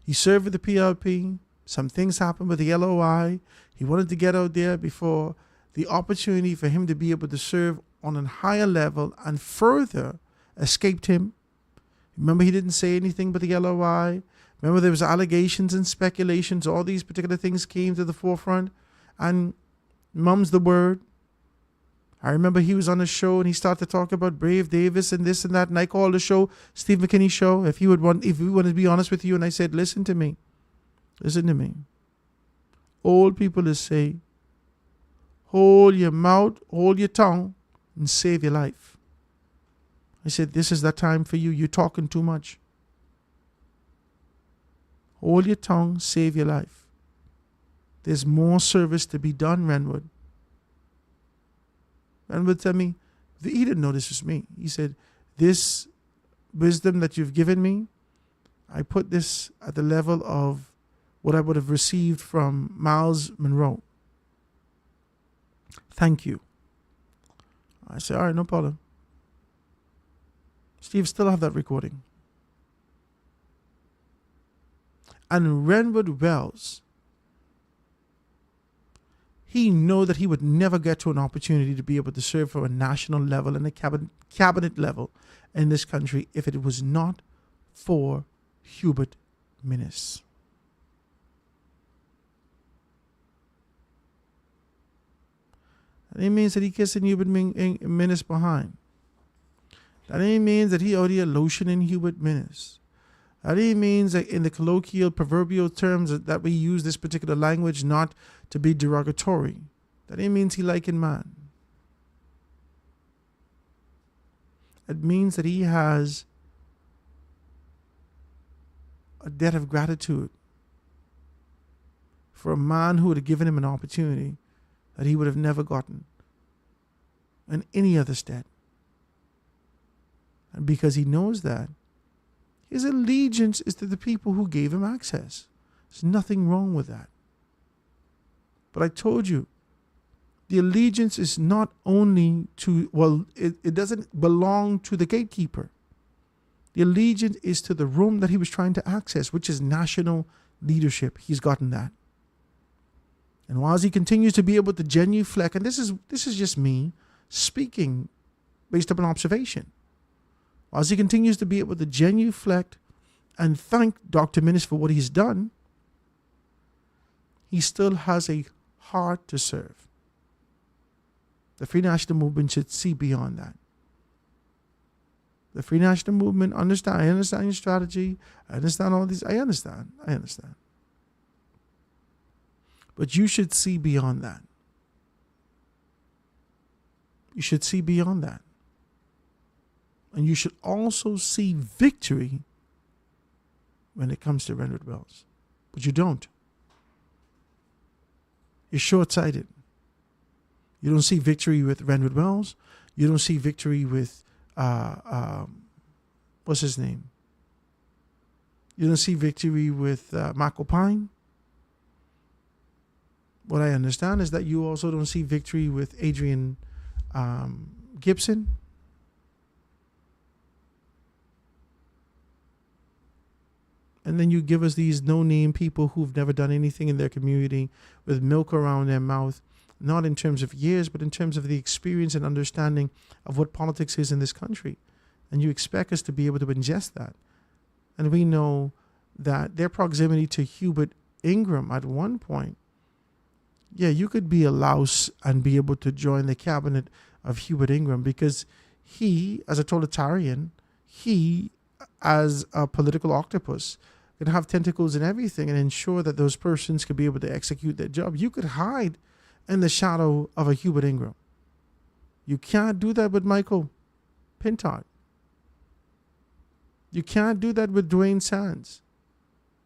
He served with the PLP. Some things happened with the LOI. He wanted to get out there before the opportunity for him to be able to serve on a higher level and further escaped him. Remember, he didn't say anything but the LOI. Remember, there was allegations and speculations. All these particular things came to the forefront. And mum's the word. I remember he was on a show and he started to talk about Brave Davis and this and that. And I called the show Steve McKinney Show. If we wanted to be honest with you, and I said, listen to me. Old people is say, hold your mouth, hold your tongue, and save your life. I said, this is the time for you. You're talking too much. Hold your tongue, save your life. There's more service to be done, Renwood. Renwood told me, he didn't know this was me. He said, this wisdom that you've given me, I put this at the level of what I would have received from Miles Monroe. Thank you. I said, all right, no problem. Steve, still have that recording. And Renwood Wells, he knew that he would never get to an opportunity to be able to serve for a national level and a cabinet level in this country if it was not for Hubert Minnis. That ain't means that he kissing Hubert Minnis behind. That ain't means that he out here lotioning Hubert Minnis. That ain't means that in the colloquial, proverbial terms that we use this particular language not to be derogatory. That ain't means he liking man. it means that he has a debt of gratitude for a man who would have given him an opportunity that he would have never gotten in any other state. And because he knows that, his allegiance is to the people who gave him access. There's nothing wrong with that. But I told you, the allegiance is not only to, it doesn't belong to the gatekeeper. The allegiance is to the room that he was trying to access, which is national leadership. He's gotten that. And while he continues to be able to genuflect, and this is just me speaking based upon observation, while he continues to be able to genuflect and thank Dr. Minnis for what he's done, he still has a heart to serve. The Free National Movement should see beyond that. The Free National Movement, I understand your strategy. I understand all these. I understand. But you should see beyond that. You should see beyond that. And you should also see victory when it comes to Renwick Wells. But you don't. You're short-sighted. You don't see victory with Renwick Wells. You don't see victory with, what's his name? You don't see victory with Mark O'Pine. What I understand is that you also don't see victory with Adrian Gibson. And then you give us these no-name people who've never done anything in their community with milk around their mouth, not in terms of years, but in terms of the experience and understanding of what politics is in this country. And you expect us to be able to ingest that. And we know that their proximity to Hubert Ingram at one point, yeah, you could be a louse and be able to join the cabinet of Hubert Ingram because he, as a totalitarian, he, as a political octopus, can have tentacles in everything and ensure that those persons can be able to execute their job. You could hide in the shadow of a Hubert Ingram. You can't do that with Michael Pintard. You can't do that with Dwayne Sands.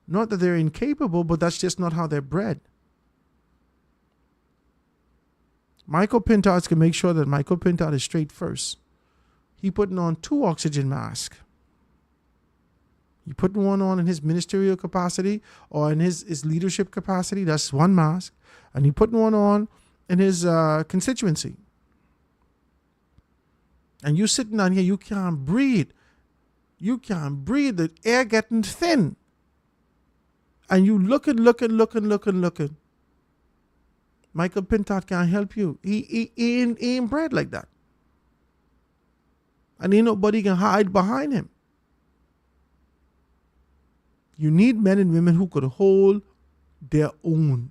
Not that they're incapable, but that's just not how they're bred. Michael Pintard can make sure that Michael Pintard is straight first. He putting on 2 oxygen masks. He putting one on in his ministerial capacity or in his leadership capacity. That's one mask. And he putting one on in his constituency. And you sitting down here, you can't breathe. You can't breathe. The air getting thin. And you looking. Michael Pintard can't help you. He ain't bred like that. And ain't nobody can hide behind him. You need men and women who could hold their own.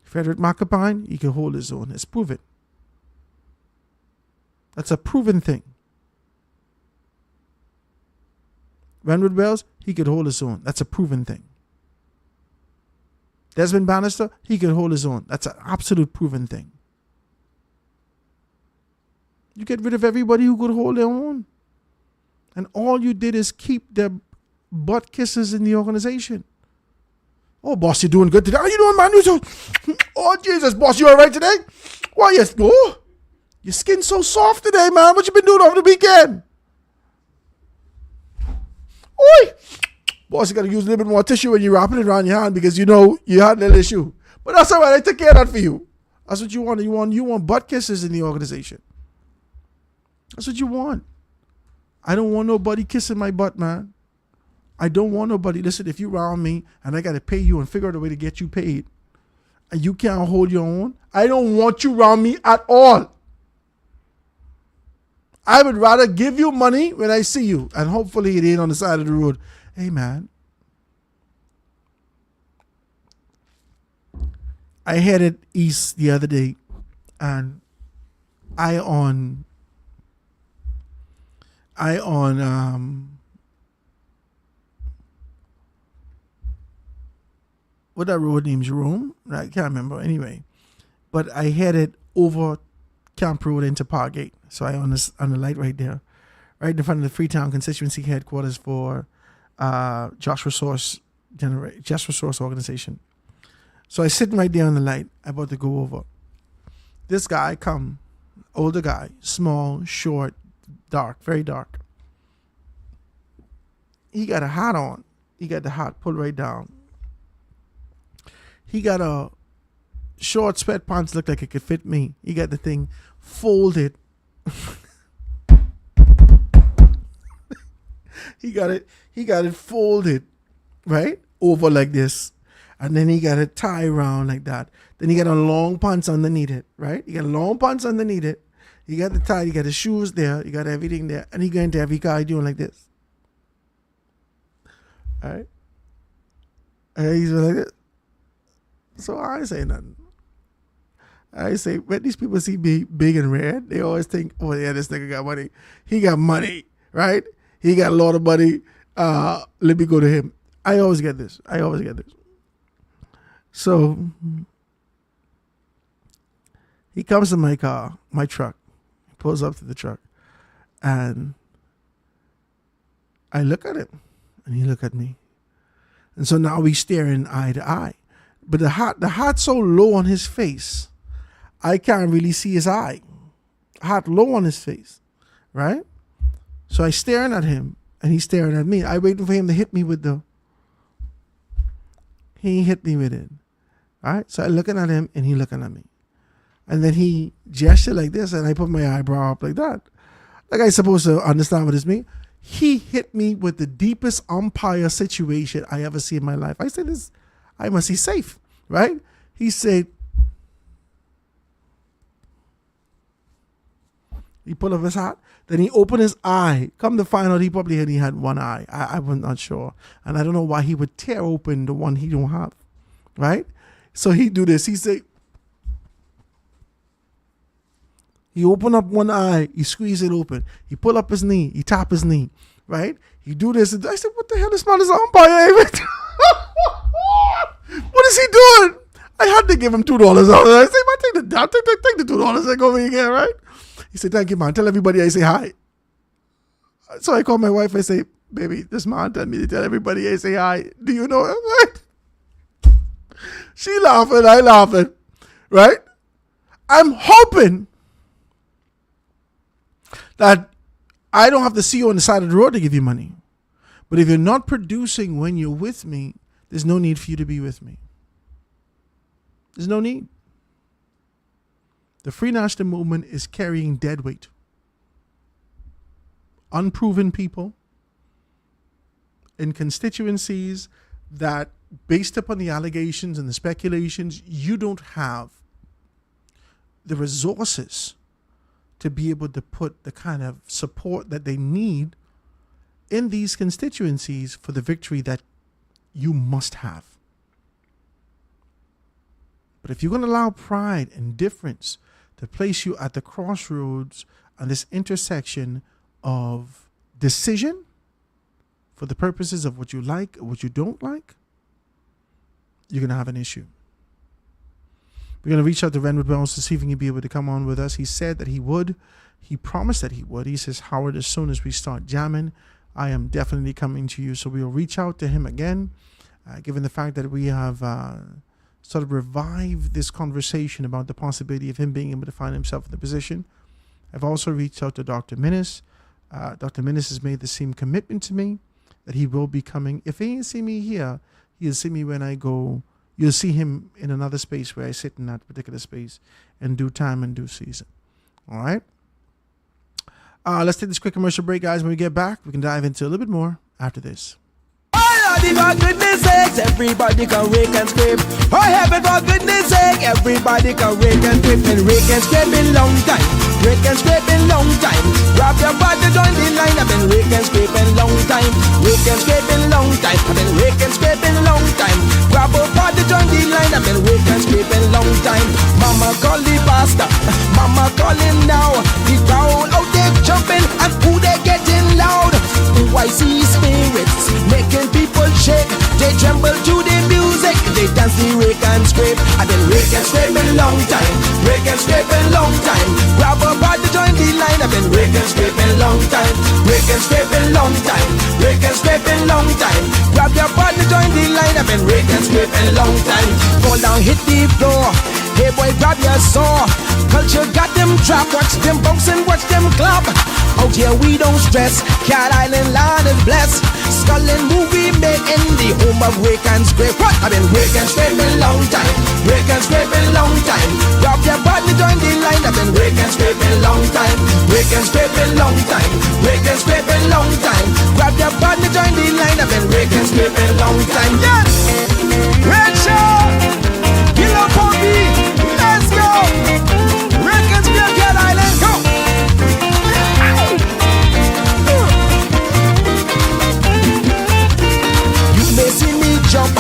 Frederick McApine, he can hold his own. It's proven. That's a proven thing. Renwick Wells, he could hold his own. That's a proven thing. Desmond Bannister, he could hold his own. That's an absolute proven thing. You get rid of everybody who could hold their own. And all you did is keep their butt kisses in the organization. Oh, boss, you're doing good today. How you doing, man? Oh, Jesus, boss, you all right today? Why, yes. Oh, your skin's so soft today, man. What you been doing over the weekend? Oi! Boss, you got to use a little bit more tissue when you're wrapping it around your hand because you know you had a little issue. But that's all right. I took care of that for you. That's what you want. You want butt kisses in the organization. That's what you want. I don't want nobody kissing my butt, man. I don't want nobody. Listen, if you around me and I got to pay you and figure out a way to get you paid and you can't hold your own, I don't want you around me at all. I would rather give you money when I see you and hopefully it ain't on the side of the road. Hey, man. I headed east the other day and I on what that road named Jerome? I can't remember anyway. But I headed over Camp Road into Parkgate. So I on the light right there, right in front of the Freetown constituency headquarters for Just Resource Organization. So I sitting right there on the light, about to go over. This guy come, older guy, small, short, dark, very dark. He got a hat on. He got the hat pulled right down. He got a short sweatpants, look like it could fit me. He got the thing folded. He got it folded, right? Over like this. And then he got it tie around like that. Then he got a long pants underneath it, right? He got a long pants underneath it. He got the tie, he got his shoes there, he got everything there. And he got into every car doing like this. All right? And he's like this. So I say nothing. I say, when these people see me big and red, they always think, oh yeah, this nigga got money. He got money, right? He got a lot of money. Let me go to him. I always get this. So he comes to my car, my truck. He pulls up to the truck. And I look at him. And he look at me. And so now we staring eye to eye. But the hat's so low on his face, I can't really see his eye. Hat low on his face, right? So I staring at him, and he's staring at me. I waiting for him to hit me with the. He hit me with it, all right? So I looking at him, and he looking at me, and then he gestured like this, and I put my eyebrow up like that, like I supposed to understand what this means. He hit me with the deepest umpire situation I ever see in my life. I said this. I must be safe, right? He said, he pulled up his hat, then he opened his eye. Come to find out, he probably only had one eye. I was not sure. And I don't know why he would tear open the one he don't have, right? So he do this. He say, he open up one eye, he squeeze it open. He pull up his knee, he tap his knee, right? He do this. I said, what the hell is this umpire? What is he doing? I had to give him $2. I said, take the $2 and go over here, right? He said, thank you, man. Tell everybody I say hi. So I call my wife. I say, baby, this man told me to tell everybody I say hi. Do you know him? Right? She laughing, I laughing, right? I'm hoping that I don't have to see you on the side of the road to give you money. But if you're not producing when you're with me, there's no need for you to be with me. There's no need. The Free National Movement is carrying dead weight. Unproven people in constituencies that, based upon the allegations and the speculations, you don't have the resources to be able to put the kind of support that they need in these constituencies for the victory that you must have. But if you're going to allow pride and difference to place you at the crossroads on this intersection of decision for the purposes of what you like or what you don't like, you're going to have an issue. We're going to reach out to Renwood Wells to see if he can be able to come on with us. He said that he would. He promised that he would. He says, Howard, as soon as we start jamming, I am definitely coming to you. So we'll reach out to him again, given the fact that we have sort of revived this conversation about the possibility of him being able to find himself in the position. I've also reached out to Dr. Minnis. Dr. Minnis has made the same commitment to me that he will be coming. If he didn't see me here, he'll see me when I go. You'll see him in another space where I sit in that particular space in due time and due season. All right? Let's take this quick commercial break, guys. When we get back, we can dive into a little bit more after this. For goodness sake, everybody can rake and scrape. Oh heaven, for goodness sake, everybody can rake and scrape. And rake and scrape in long time. Rake and scrape in long time. Grab your body, join the line. I've been rake and scrape in long time. Rake and scrape in long time. I've been rake and scrape in long time. Grab your body, join the line. I've been rake and scrape in long time. Mama call the pastor. Mama call him now. The crowd out there jumping and who they getting loud. Oh, I see spirits making people shake. They tremble to the music. They dance the rake and scrape. I've been rake and scrape in long time. Rake and scrape in long time. Grab break and scraping long time. Break and scraping long time. Break and scraping long time. Grab your partner, join the line. I've been break and scraping long time. Fall down, hit the floor. Hey boy, grab your saw. Culture got them trapped. Watch them bounce and watch them clap. Out here we don't stress. Cat Island land is blessed. Skull and movie made in the home of break and scrape. What? I've been break and scraping long time. Break and scraping long time. Grab your partner, join the line. I've been break and scraping long time. Break and scraping long time. Break and scraping long time. Grab your partner, join the line. I've been break and scraping long time. Yes! Rachel! Killer Poppy! Let's go! Break and scrape Cat Island. Go! You may see me jump.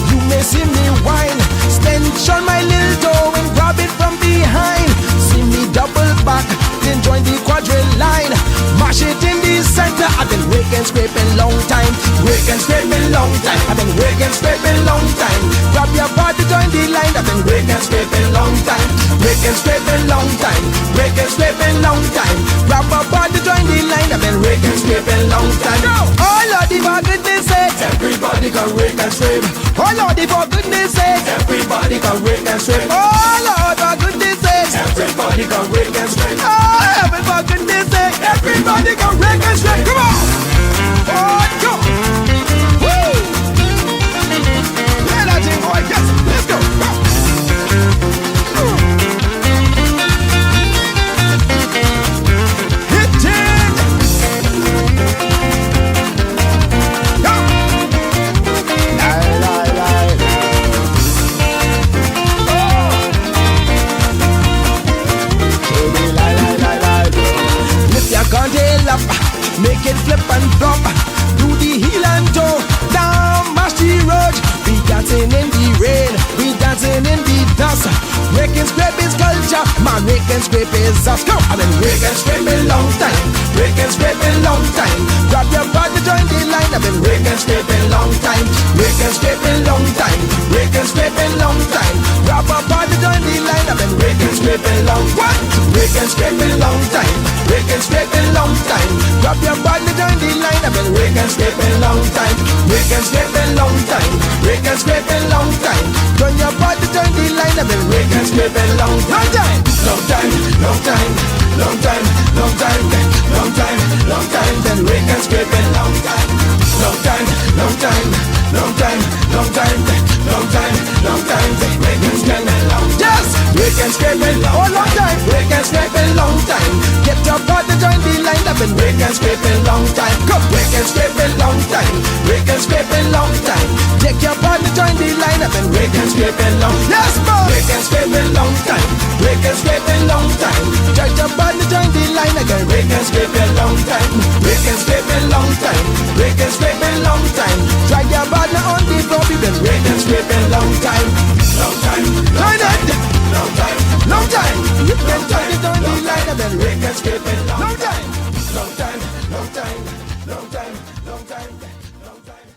You may see me whine. Stench on my little toe and grab it from behind. See me double back, then join the quadrille line. Mash it in the center. I've been break and scraping long time. Break and scraping long time. I've been break and scraping long time. Grab your body, join the line. I've been break and scraping long time. Break and scraping long time. Break and scraping long time. Grab your body, join the line. I've been break and scraping long time. Oh Lordy, for goodness sake, everybody can break and scrape. Oh Lordy, for goodness sake, everybody can break and scrape. Oh Lord, for goodness sake, everybody can break and scrape. Oh heaven, for goodness sake, everybody can break and scrape. Come on, oh go, woo! Play that thing, boy. Yes, let's go. Go. Hit it. Go. Lie, lie, lie. Oh. Baby, lie, lie, lie, lie. Lift your gun tail up, make it flip and flop. Do the heel and toe, down Mashi Road. We dancing in the rain, we dancing in the dust. Break and scrape is culture, my break and scrape is us. Go! I've been break and scraping long time. Break and scraping long time. Grab your body, join the line. I've been break and scraping long time. Break and scraping long time. Break and scraping long time. Grab your body, join the line. I've been break and scraping long time. Break and scraping long time. Break and scraping long time. Grab your body, join the line. I've been break and scraping long time. Break and scraping long time. Break and scraping long time. Join your body, join the line. I've been break and scraping long time. Long time, long time, long time, long time, long time, long time. Then break and scraping long time. Long time, long time, long time, long time, long time, long time. Break and scraping long time. Yes, break and scraping long time. Break and scraping long time. Get your body, join the line. I've been break and scraping long time. Come, break and scraping long time. Break and scraping long time. Take your body, join the line. I've been break and scraping long. Yes, boy. Break and scraping long time. Break and scraping long time. Take your body, join the line. Again, break and scraping long time. Break and scraping long time. Break and scraping long time. Try your body on the floor. We've been break and scraping long time. Long time. Join it. Long time. Long time. You've been joining on the line. I've been break and scraping long time. Long time. Long time. Long time. Long time. Long time.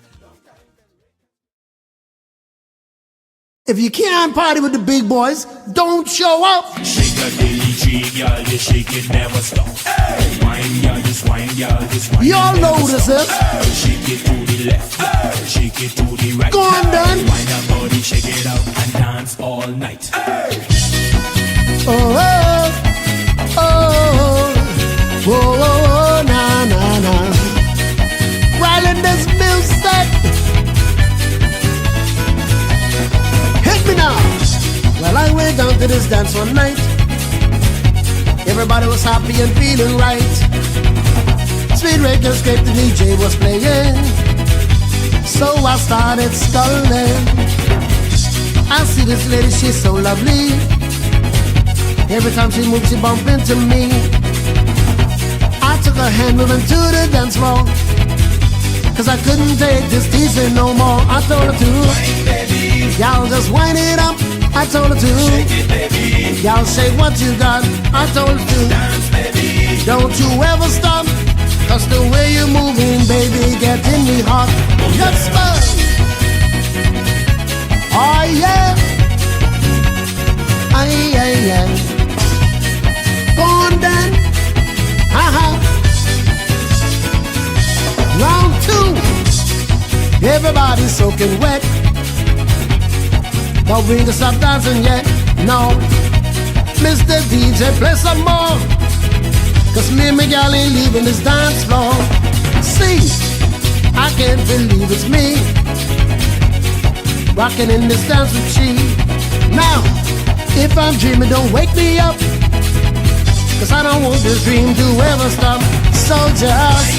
If you can't party with the big boys, don't show up. Shake a daily tree, girl, you shake it, never stop. Hey. Wine, girl, just wine, girl, just wine. Y'all know this is. Hey. Shake it to the left, hey. Shake it to the right. Go on, Dan. Wine your body, shake it out, and dance all night. Hey. Oh, oh, oh, oh, oh, na, na, na. While in this music, hit me now. Well, I went down to this dance one night. Everybody was happy and feeling right. Sweet reggae script the DJ was playing. So I started sculling. I see this lady, she's so lovely. Every time she moves, she bump into me. I took her hand, moving to the dance floor. Cause I couldn't take this teasing no more. I told her to wine, baby. Y'all just wind it up. I told her to shake it, baby. Y'all say what you got. I told her to dance, baby. Don't you ever stop. Cause the way you're moving, baby, getting me hot. Yes, man. Oh yeah. Ay, ay, ay. Go on then. Ha ha. Everybody's soaking wet, but we ain't stop dancing yet. No, Mr. DJ, play some more, 'cause me and my gal ain't leaving this dance floor. See, I can't believe it's me rocking in this dance with she. Now, if I'm dreaming, don't wake me up, 'cause I don't want this dream to ever stop. So just,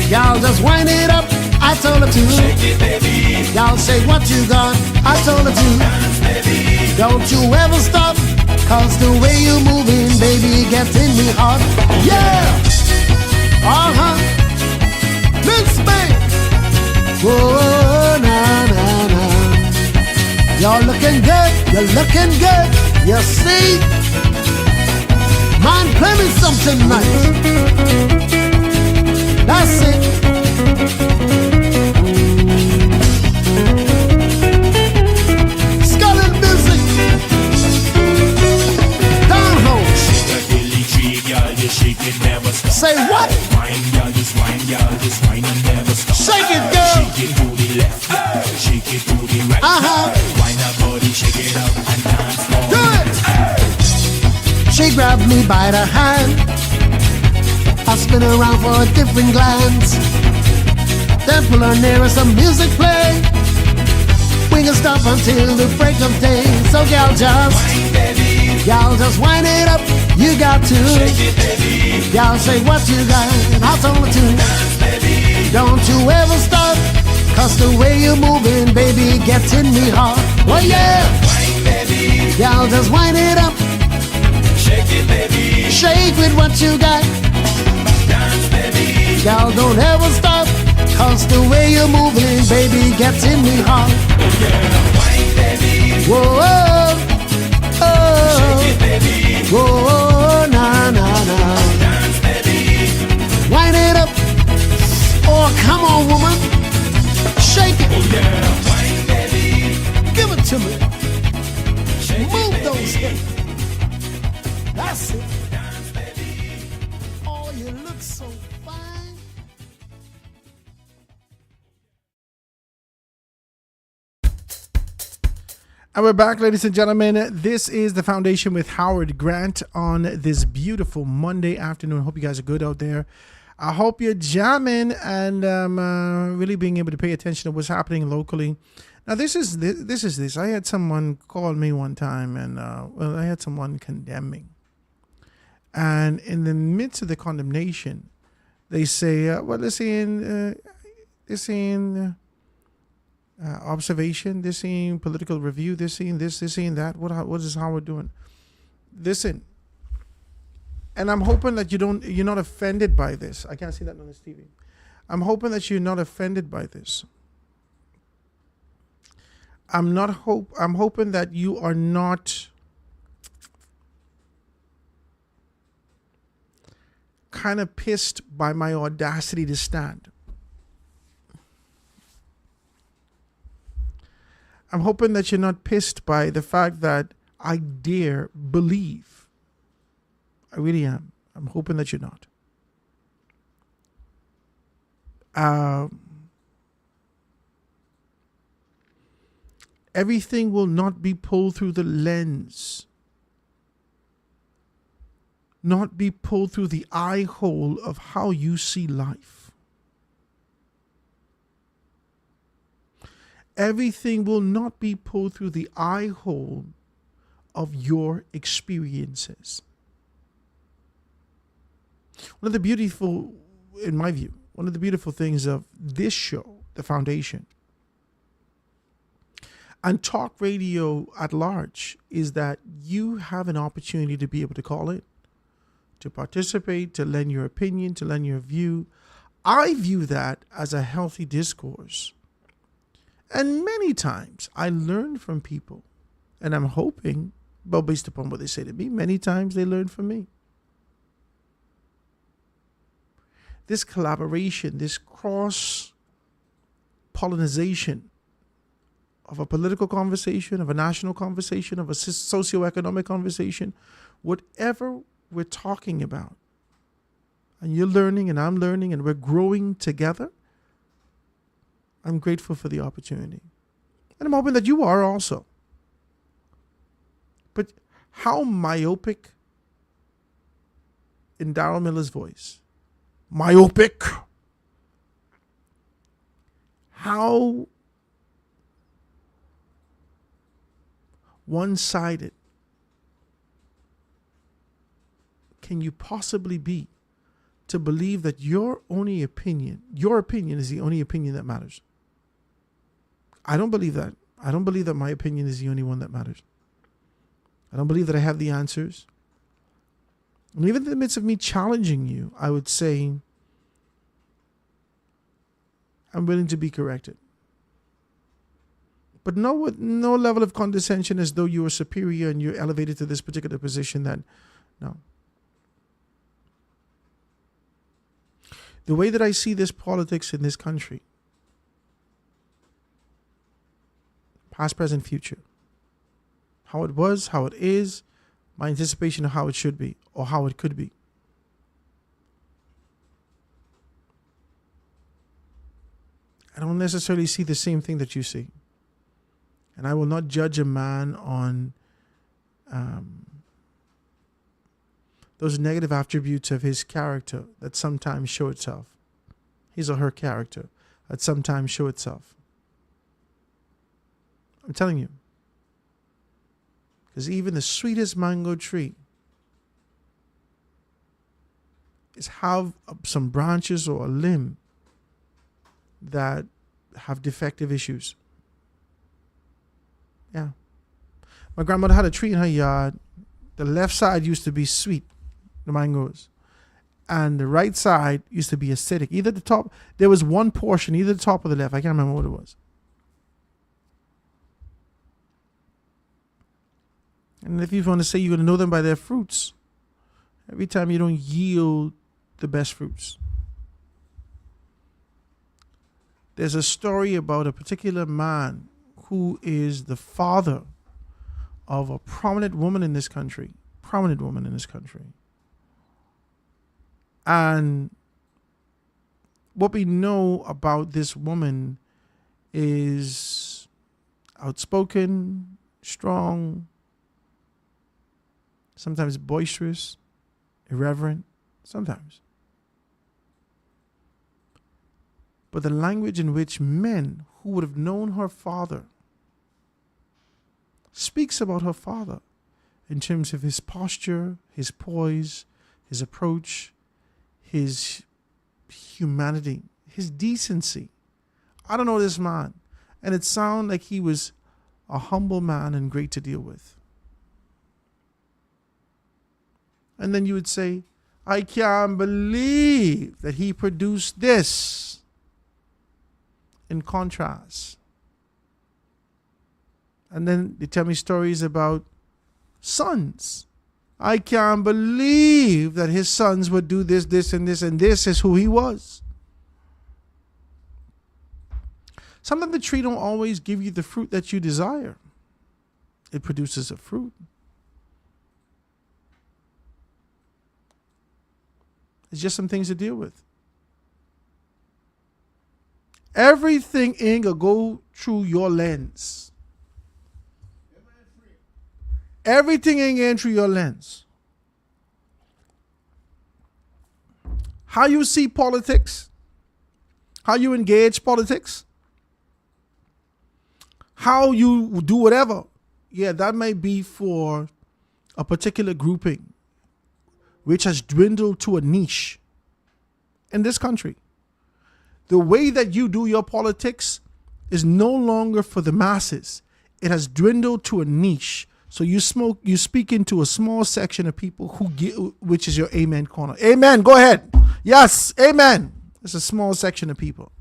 y'all just wind it up. I told her to. Shake it, baby. Y'all say what you got. I told her to. Dance, baby. Don't you ever stop, 'cause the way you moving, baby, gets in me hot. Yeah. Uh-huh. Let's make. Whoa, na na na. Y'all looking good. You're looking good. You see? Man, play me something nice. That's it. Scarlet music. Down home. Shake a dilly tree, girl, you shake it, never stop. Say what? Wine, girl, just wine and never stop. Shake it, girl. Shake it to the left, shake it to the right. Wine a body, shake it up and dance for. Do it. She grabbed me by the hand. I spin around for a different glance. Then pull her near and some music play. We can stop until the break of day. So gal just, y'all just wind it up. You got to. Shake it, baby. Y'all say what you got. I told her to. Dance, baby. Don't you ever stop, 'cause the way you're moving, baby, gets in me hard. Oh yeah. Wine, baby. Y'all just wind it up. Shake it, baby. Shake with what you got. Dance, baby. Y'all don't ever stop, 'cause the way you're moving, baby, gets in me hard. Yeah, wine, baby. Whoa, oh, oh. Shake it, baby. Whoa, na, na, na. Dance, baby. Wind it up. Oh, come on, woman. Shake it. Yeah, wine, baby. Give it to me. Shake Move it, those baby. hips. That's it. Dance, baby. Oh, you look so fine. And we're back, ladies and gentlemen. This is The Foundation with Howard Grant on this beautiful Monday afternoon. Hope you guys are good out there. I hope you're jamming and really being able to pay attention to what's happening locally. Now, this is this. I had someone call me one time, and I had someone condemn me. And in the midst of the condemnation, they say, well, they're saying observation, they're seeing political review, they're seeing this, they're seeing that. What is Howard doing? Listen, and I'm hoping that you're not offended by this. I can't see that on this TV. I'm hoping that you're not offended by this. I'm hoping that you are not kind of pissed by my audacity to stand. I'm hoping that you're not pissed by the fact that I dare believe. I really am. I'm hoping that you're not. Everything will not be pulled through the lens, not be pulled through the eye hole of how you see life. Everything will not be pulled through the eye hole of your experiences. One of the beautiful, in my view, one of the beautiful things of this show, The Foundation, and talk radio at large, is that you have an opportunity to be able to call in, to participate, to lend your opinion, to lend your view. I view that as a healthy discourse. And many times I learn from people, and I'm hoping, well, based upon what they say to me, many times they learn from me. This collaboration, this cross-pollination of a political conversation, of a national conversation, of a socioeconomic conversation, whatever we're talking about, and you're learning and I'm learning and we're growing together, I'm grateful for the opportunity. And I'm hoping that you are also. But how myopic in Daryl Miller's voice. Myopic. How one-sided can you possibly be to believe that your opinion is the only opinion that matters? I don't believe that. I don't believe that my opinion is the only one that matters. I don't believe that I have the answers. And even in the midst of me challenging you, I would say I'm willing to be corrected. But no, with no level of condescension as though you are superior and you're elevated to this particular position. That, no. The way that I see this politics in this country, past, present, future, how it was, how it is, my anticipation of how it should be or how it could be. I don't necessarily see the same thing that you see. And I will not judge a man on those negative attributes of his character that sometimes show itself. His or her character that sometimes show itself. I'm telling you. Because even the sweetest mango tree is have some branches or a limb that have defective issues. Yeah. My grandmother had a tree in her yard. The left side used to be sweet, the mangoes. And the right side used to be acidic. Either the top, there was one portion, either the top or the left. I can't remember what it was. And if you want to say you're going to know them by their fruits, every time you don't yield the best fruits. There's a story about a particular man who is the father of a prominent woman in this country. And what we know about this woman is outspoken, strong, sometimes boisterous, irreverent, sometimes. But the language in which men who would have known her father speaks about her father in terms of his posture, his poise, his approach, his humanity, his decency. I don't know this man. And it sounded like he was a humble man and great to deal with. And then you would say, I can't believe that he produced this. In contrast. And then they tell me stories about sons. I can't believe that his sons would do this, this, and this, and this is who he was. Sometimes the tree don't always give you the fruit that you desire. It produces a fruit. It's just some things to deal with. Everything ain't gonna go through your lens. Everything ain't going through your lens. How you see politics, how you engage politics, how you do whatever, yeah, that might be for a particular grouping, which has dwindled to a niche in this country. The way that you do your politics is no longer for the masses. It has dwindled to a niche. So you speak into a small section of people which is your amen corner. Amen. Go ahead. Yes. Amen. It's a small section of people.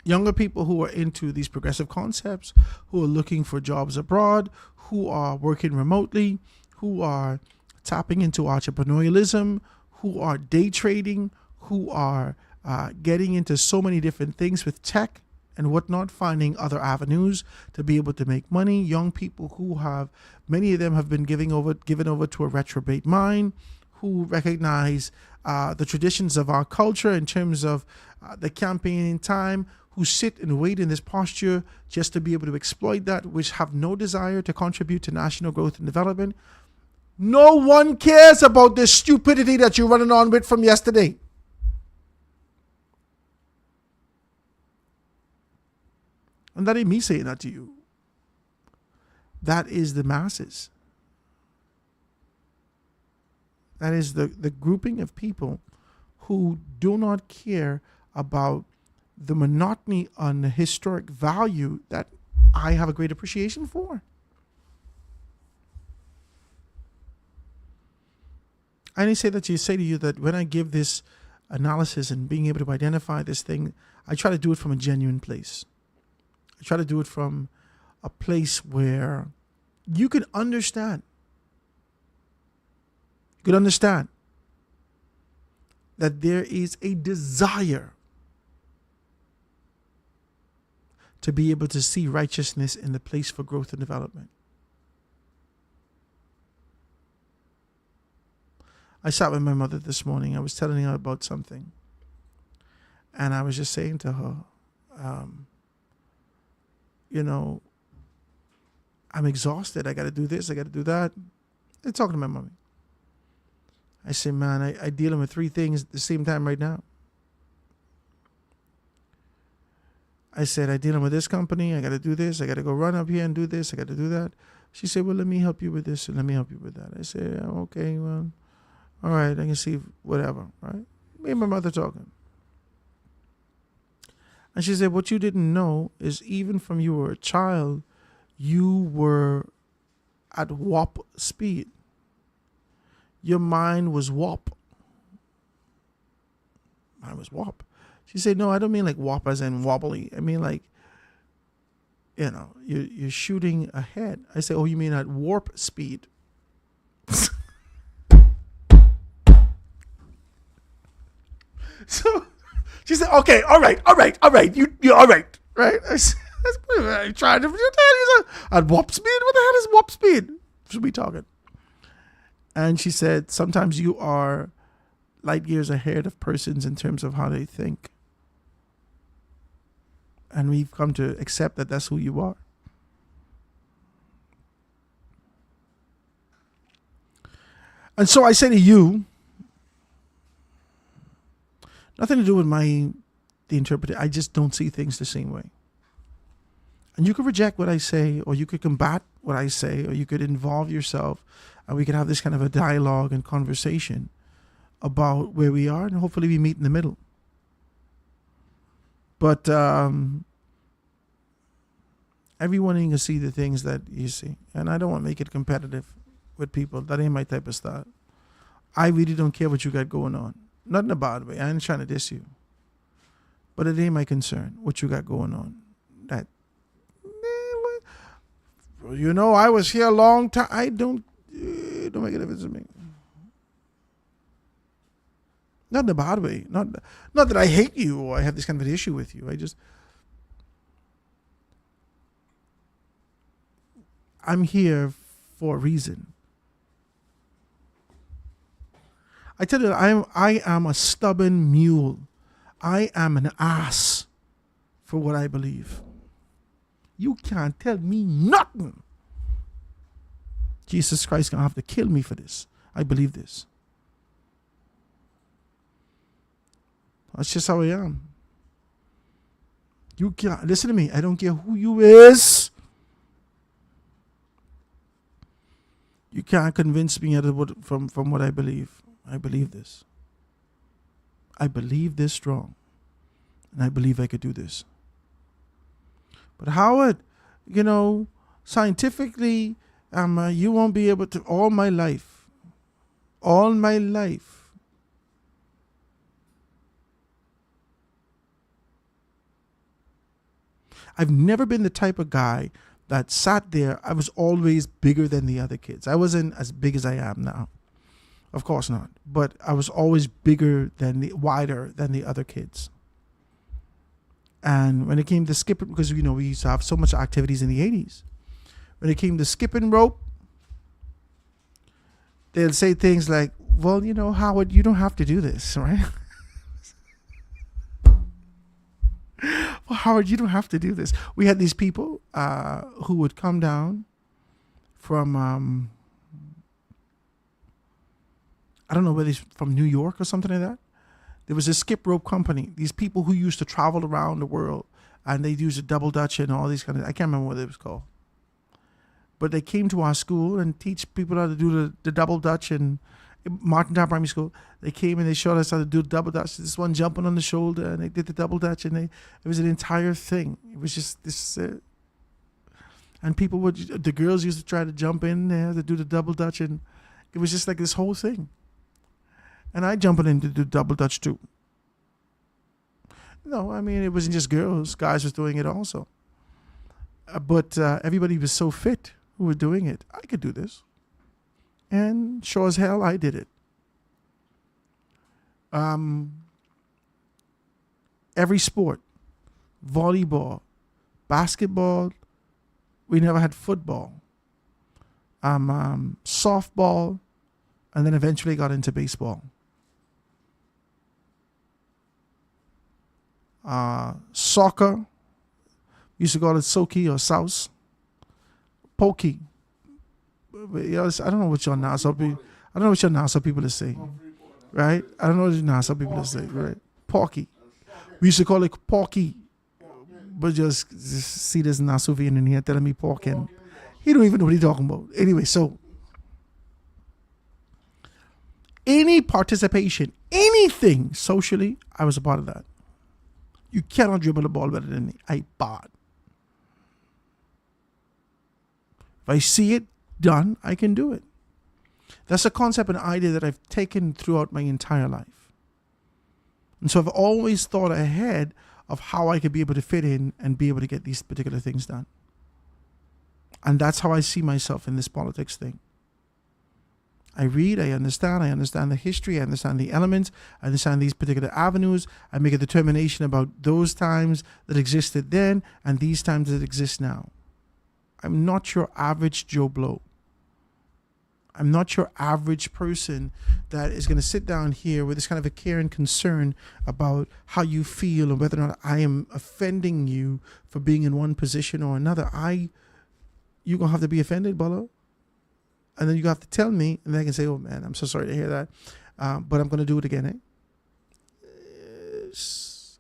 Younger people who are into these progressive concepts, who are looking for jobs abroad, who are working remotely, who are tapping into entrepreneurialism, who are day trading, who are getting into so many different things with tech and whatnot, finding other avenues to be able to make money. Young people who have, many of them have been given over to a retrobate mind, who recognize the traditions of our culture in terms of the campaigning time, who sit and wait in this posture just to be able to exploit that, which have no desire to contribute to national growth and development. No one cares about the stupidity that you're running on with from yesterday. And that ain't me saying that to you. That is the masses. That is the grouping of people who do not care about the monotony and the historic value that I have a great appreciation for. I only say that to say to you that when I give this analysis and being able to identify this thing, I try to do it from a genuine place. I try to do it from a place where you can understand. You can understand that there is a desire to be able to see righteousness in the place for growth and development. I sat with my mother this morning. I was telling her about something. And I was just saying to her, I'm exhausted. I got to do this. I got to do that. I'm talking to my mommy. I said, man, I dealing with 3 things at the same time right now. I said, I dealing with this company. I got to do this. I got to go run up here and do this. I got to do that. She said, well, let me help you with this and let me help you with that. I said, oh, okay, well, all right, I can see whatever, right? Me and my mother talking. And she said, what you didn't know is even from you were a child, you were at warp speed. Your mind was warp. Mine was warp. She said, no, I don't mean like warp as in wobbly. I mean like, you're shooting ahead. I said, oh, you mean at warp speed? So she said, okay, all right. You're all right, right? I said, I tried to tell you at warp speed. What the hell is warp speed? Should we talking? And she said, sometimes you are light years ahead of persons in terms of how they think. And we've come to accept that that's who you are. And so I say to you, nothing to do with the interpretation. I just don't see things the same way. And you could reject what I say, or you could combat what I say, or you could involve yourself, and we could have this kind of a dialogue and conversation about where we are, and hopefully we meet in the middle. But everyone can see the things that you see. And I don't want to make it competitive with people. That ain't my type of style. I really don't care what you got going on. Not in a bad way. I ain't trying to diss you. But it ain't my concern what you got going on. I was here a long time. I don't make a difference to me. Not in a bad way. Not that I hate you or I have this kind of an issue with you. I'm here for a reason. I tell you, I am a stubborn mule. I am an ass for what I believe. You can't tell me nothing. Jesus Christ gonna have to kill me for this. I believe this. That's just how I am. You can't listen to me. I don't care who you is. You can't convince me from what I believe. I believe this. I believe this strong. And I believe I could do this. But Howard, scientifically, you won't be able to, all my life, I've never been the type of guy that sat there. I was always bigger than the other kids. I wasn't as big as I am now. Of course not. But I was always wider than the other kids. And when it came to skipping, because, we used to have so much activities in the 80s. When it came to skipping rope, they'll say things like, well, Howard, you don't have to do this, right? Well, Howard, you don't have to do this. We had these people who would come down from, I don't know whether he's from New York or something like that. There was a skip rope company. These people who used to travel around the world, and they used a double Dutch and all these kind of, I can't remember what it was called. But they came to our school and teach people how to do the double Dutch and Martintown Primary School. They came and they showed us how to do the double Dutch. This one jumping on the shoulder, and they did the double Dutch, and it was an entire thing. It was just this, and the girls used to try to jump in there to do the double Dutch, and it was just like this whole thing. And I jumping in to do double Dutch too. No, I mean, it wasn't just girls. Guys was doing it also. But everybody was so fit who were doing it. I could do this. And sure as hell, I did it. Every sport, volleyball, basketball, we never had football, softball, and then eventually got into baseball. Soccer, used to call it soki or souse. Pokey. I don't know what your Nassau people. I don't know what your Nassau people is saying, right? I don't know what your Nassau people is saying, right? Porky. We used to call it porky, but just see this Nassauvian in here telling me pork, and he don't even know what he's talking about. Anyway, so any participation, anything socially, I was a part of that. You cannot dribble the ball better than me. I part. If I see it done, I can do it. That's a concept and idea that I've taken throughout my entire life. And so I've always thought ahead of how I could be able to fit in and be able to get these particular things done. And that's how I see myself in this politics thing. I read, I understand the history, I understand the elements, I understand these particular avenues. I make a determination about those times that existed then and these times that exist now. I'm not your average Joe Blow. I'm not your average person that is going to sit down here with this kind of a care and concern about how you feel and whether or not I am offending you for being in one position or another. You're going to have to be offended, Bolo. And then you have to tell me, and then I can say, oh man, I'm so sorry to hear that. But I'm going to do it again.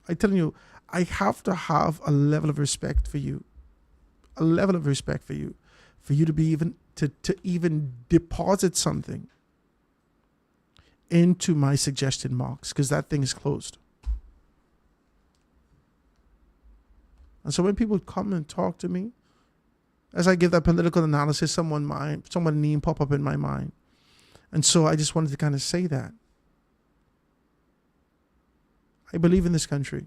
I'm telling you, I have to have a level of respect for you. A level of respect for you to be even to even deposit something into my suggestion box, because that thing is closed. And so when people come and talk to me, as I give that political analysis, someone name pop up in my mind. And so I just wanted to kind of say that. I believe in this country.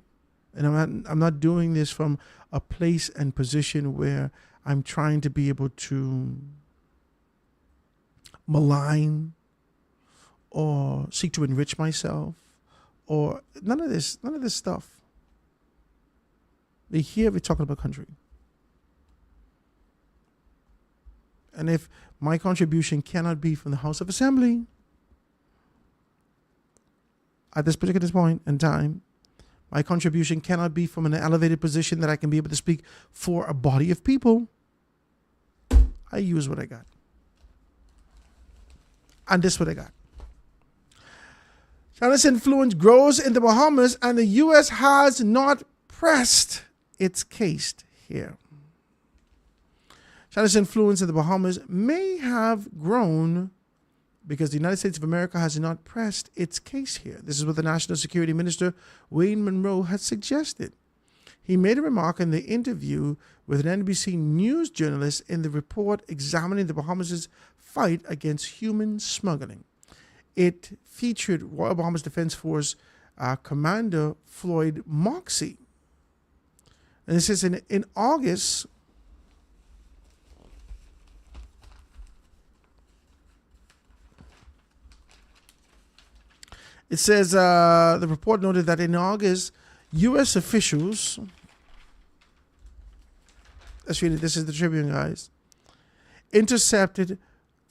And I'm not doing this from a place and position where I'm trying to be able to malign or seek to enrich myself or none of this stuff. Here we're talking about country. And if my contribution cannot be from the House of Assembly at this particular point in time, my contribution cannot be from an elevated position that I can be able to speak for a body of people, I use what I got. And this is what I got. China's influence grows in the Bahamas, and the U.S. has not pressed its case here. China's influence in the Bahamas may have grown because the United States of America has not pressed its case here. This is what the National Security Minister, Wayne Monroe, had suggested. He made a remark in the interview with an NBC News journalist in the report examining the Bahamas' fight against human smuggling. It featured Royal Bahamas Defense Force Commander Floyd Moxey. And this is in August. It says the report noted that in August, U.S. officials, let's read it, this is the Tribune, guys, intercepted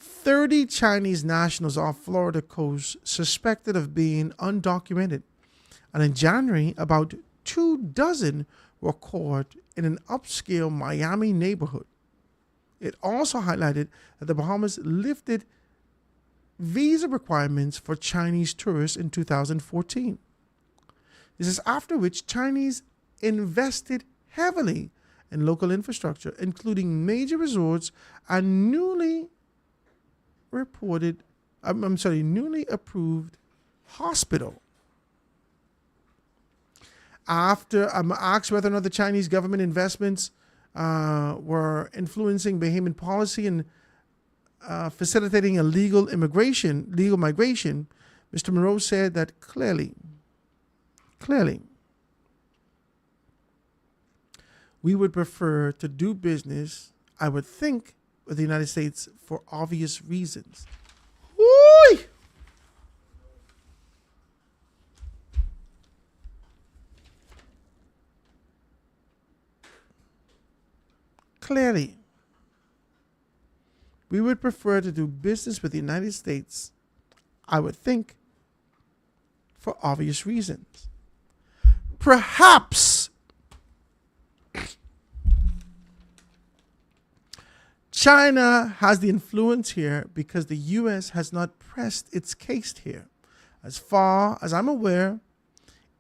30 Chinese nationals off Florida coast suspected of being undocumented. And in January, about 24 were caught in an upscale Miami neighborhood. It also highlighted that the Bahamas lifted visa requirements for Chinese tourists in 2014. This is after which Chinese invested heavily in local infrastructure, including major resorts and newly approved hospital. After I'm asked whether or not the Chinese government investments were influencing Bahamian policy and facilitating illegal migration, Mr. Monroe said that clearly, we would prefer to do business, I would think, with the United States for obvious reasons. Woo! Clearly, we would prefer to do business with the United States, I would think, for obvious reasons. Perhaps China has the influence here because the U.S. has not pressed its case here. As far as I'm aware,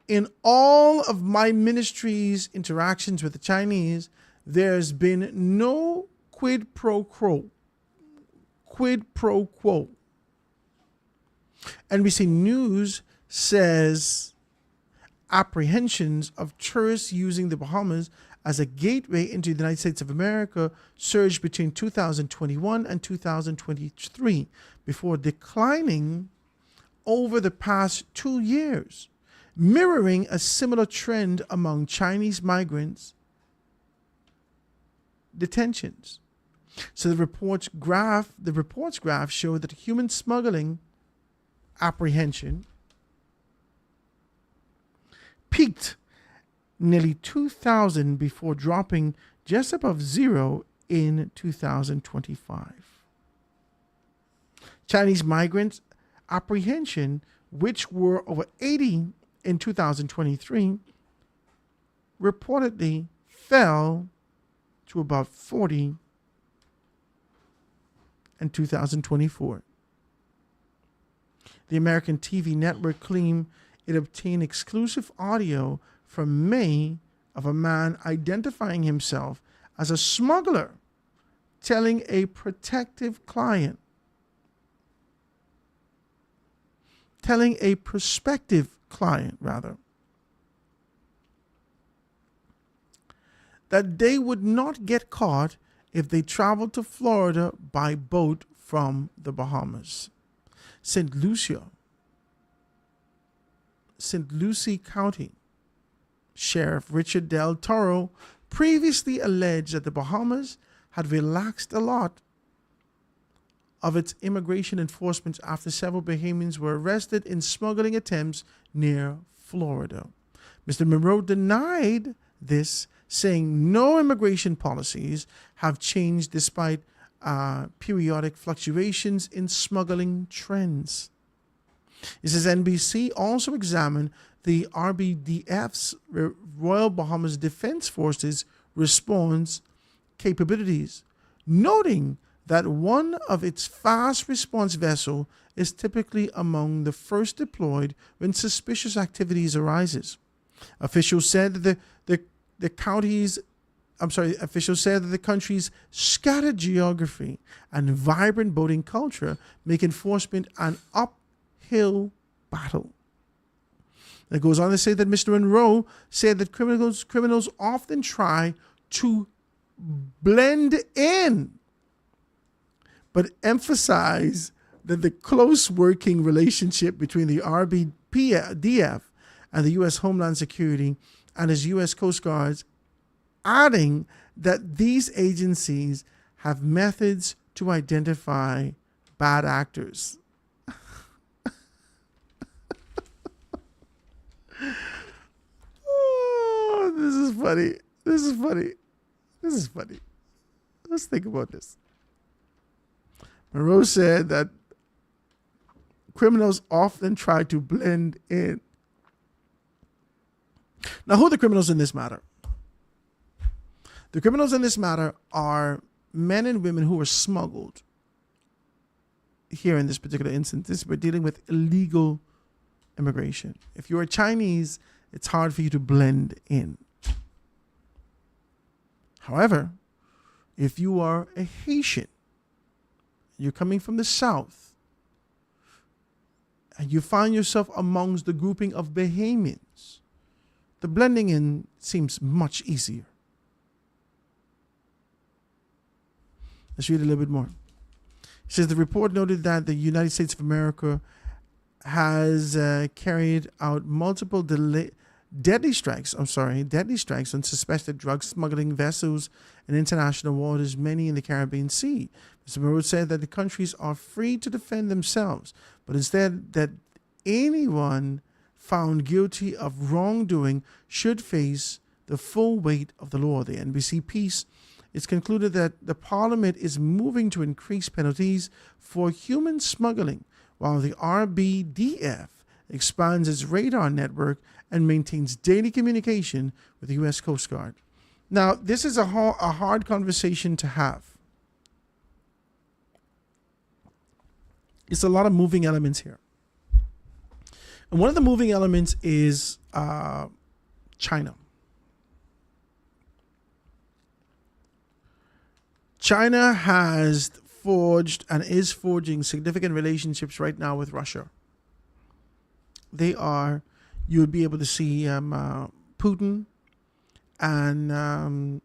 in all of my ministry's interactions with the Chinese, there's been no quid pro quo. NBC News says apprehensions of tourists using the Bahamas as a gateway into the United States of America surged between 2021 and 2023 before declining over the past 2 years, mirroring a similar trend among Chinese migrants detentions. So the report's graph showed that human smuggling apprehension peaked nearly 2,000 before dropping just above zero in 2025. Chinese migrants apprehension, which were over 80 in 2023, reportedly fell to about 40 in 2024. The American TV network claimed it obtained exclusive audio from May of a man identifying himself as a smuggler, telling a prospective client that they would not get caught if they traveled to Florida by boat from the Bahamas. St. Lucie County Sheriff Richard Del Toro previously alleged that the Bahamas had relaxed a lot of its immigration enforcement after several Bahamians were arrested in smuggling attempts near Florida. Mr. Monroe denied this, saying no immigration policies have changed despite periodic fluctuations in smuggling trends. It says NBC also examined the RBDF's Royal Bahamas Defense Forces response capabilities, noting that one of its fast response vessels is typically among the first deployed when suspicious activities arises. Officials said that the country's scattered geography and vibrant boating culture make enforcement an uphill battle. It goes on to say that Mr. Monroe said that criminals often try to blend in, but emphasize that the close working relationship between the RBDF and the U.S. Homeland Security and his U.S. Coast Guards, adding that these agencies have methods to identify bad actors. Oh, this is funny. This is funny. Let's think about this. Monroe said that criminals often try to blend in. Now, who are the criminals in this matter? The criminals in this matter are men and women who were smuggled. Here in this particular instance, we're dealing with illegal immigration. If you're a Chinese, it's hard for you to blend in. However, if you are a Haitian, you're coming from the South, and you find yourself amongst the grouping of Bahamians, the blending in seems much easier. Let's read a little bit more. It says the report noted that the United States of America has carried out multiple deadly strikes on suspected drug smuggling vessels in international waters, many in the Caribbean Sea. Mr. Monroe said that the countries are free to defend themselves, but instead that anyone found guilty of wrongdoing should face the full weight of the law. The NBC piece it's concluded that the Parliament is moving to increase penalties for human smuggling, while the RBDF expands its radar network and maintains daily communication with the U.S. Coast Guard. Now, this is a hard conversation to have. It's a lot of moving elements here. And one of the moving elements is China. China has forged and is forging significant relationships right now with Russia. You would be able to see Putin and,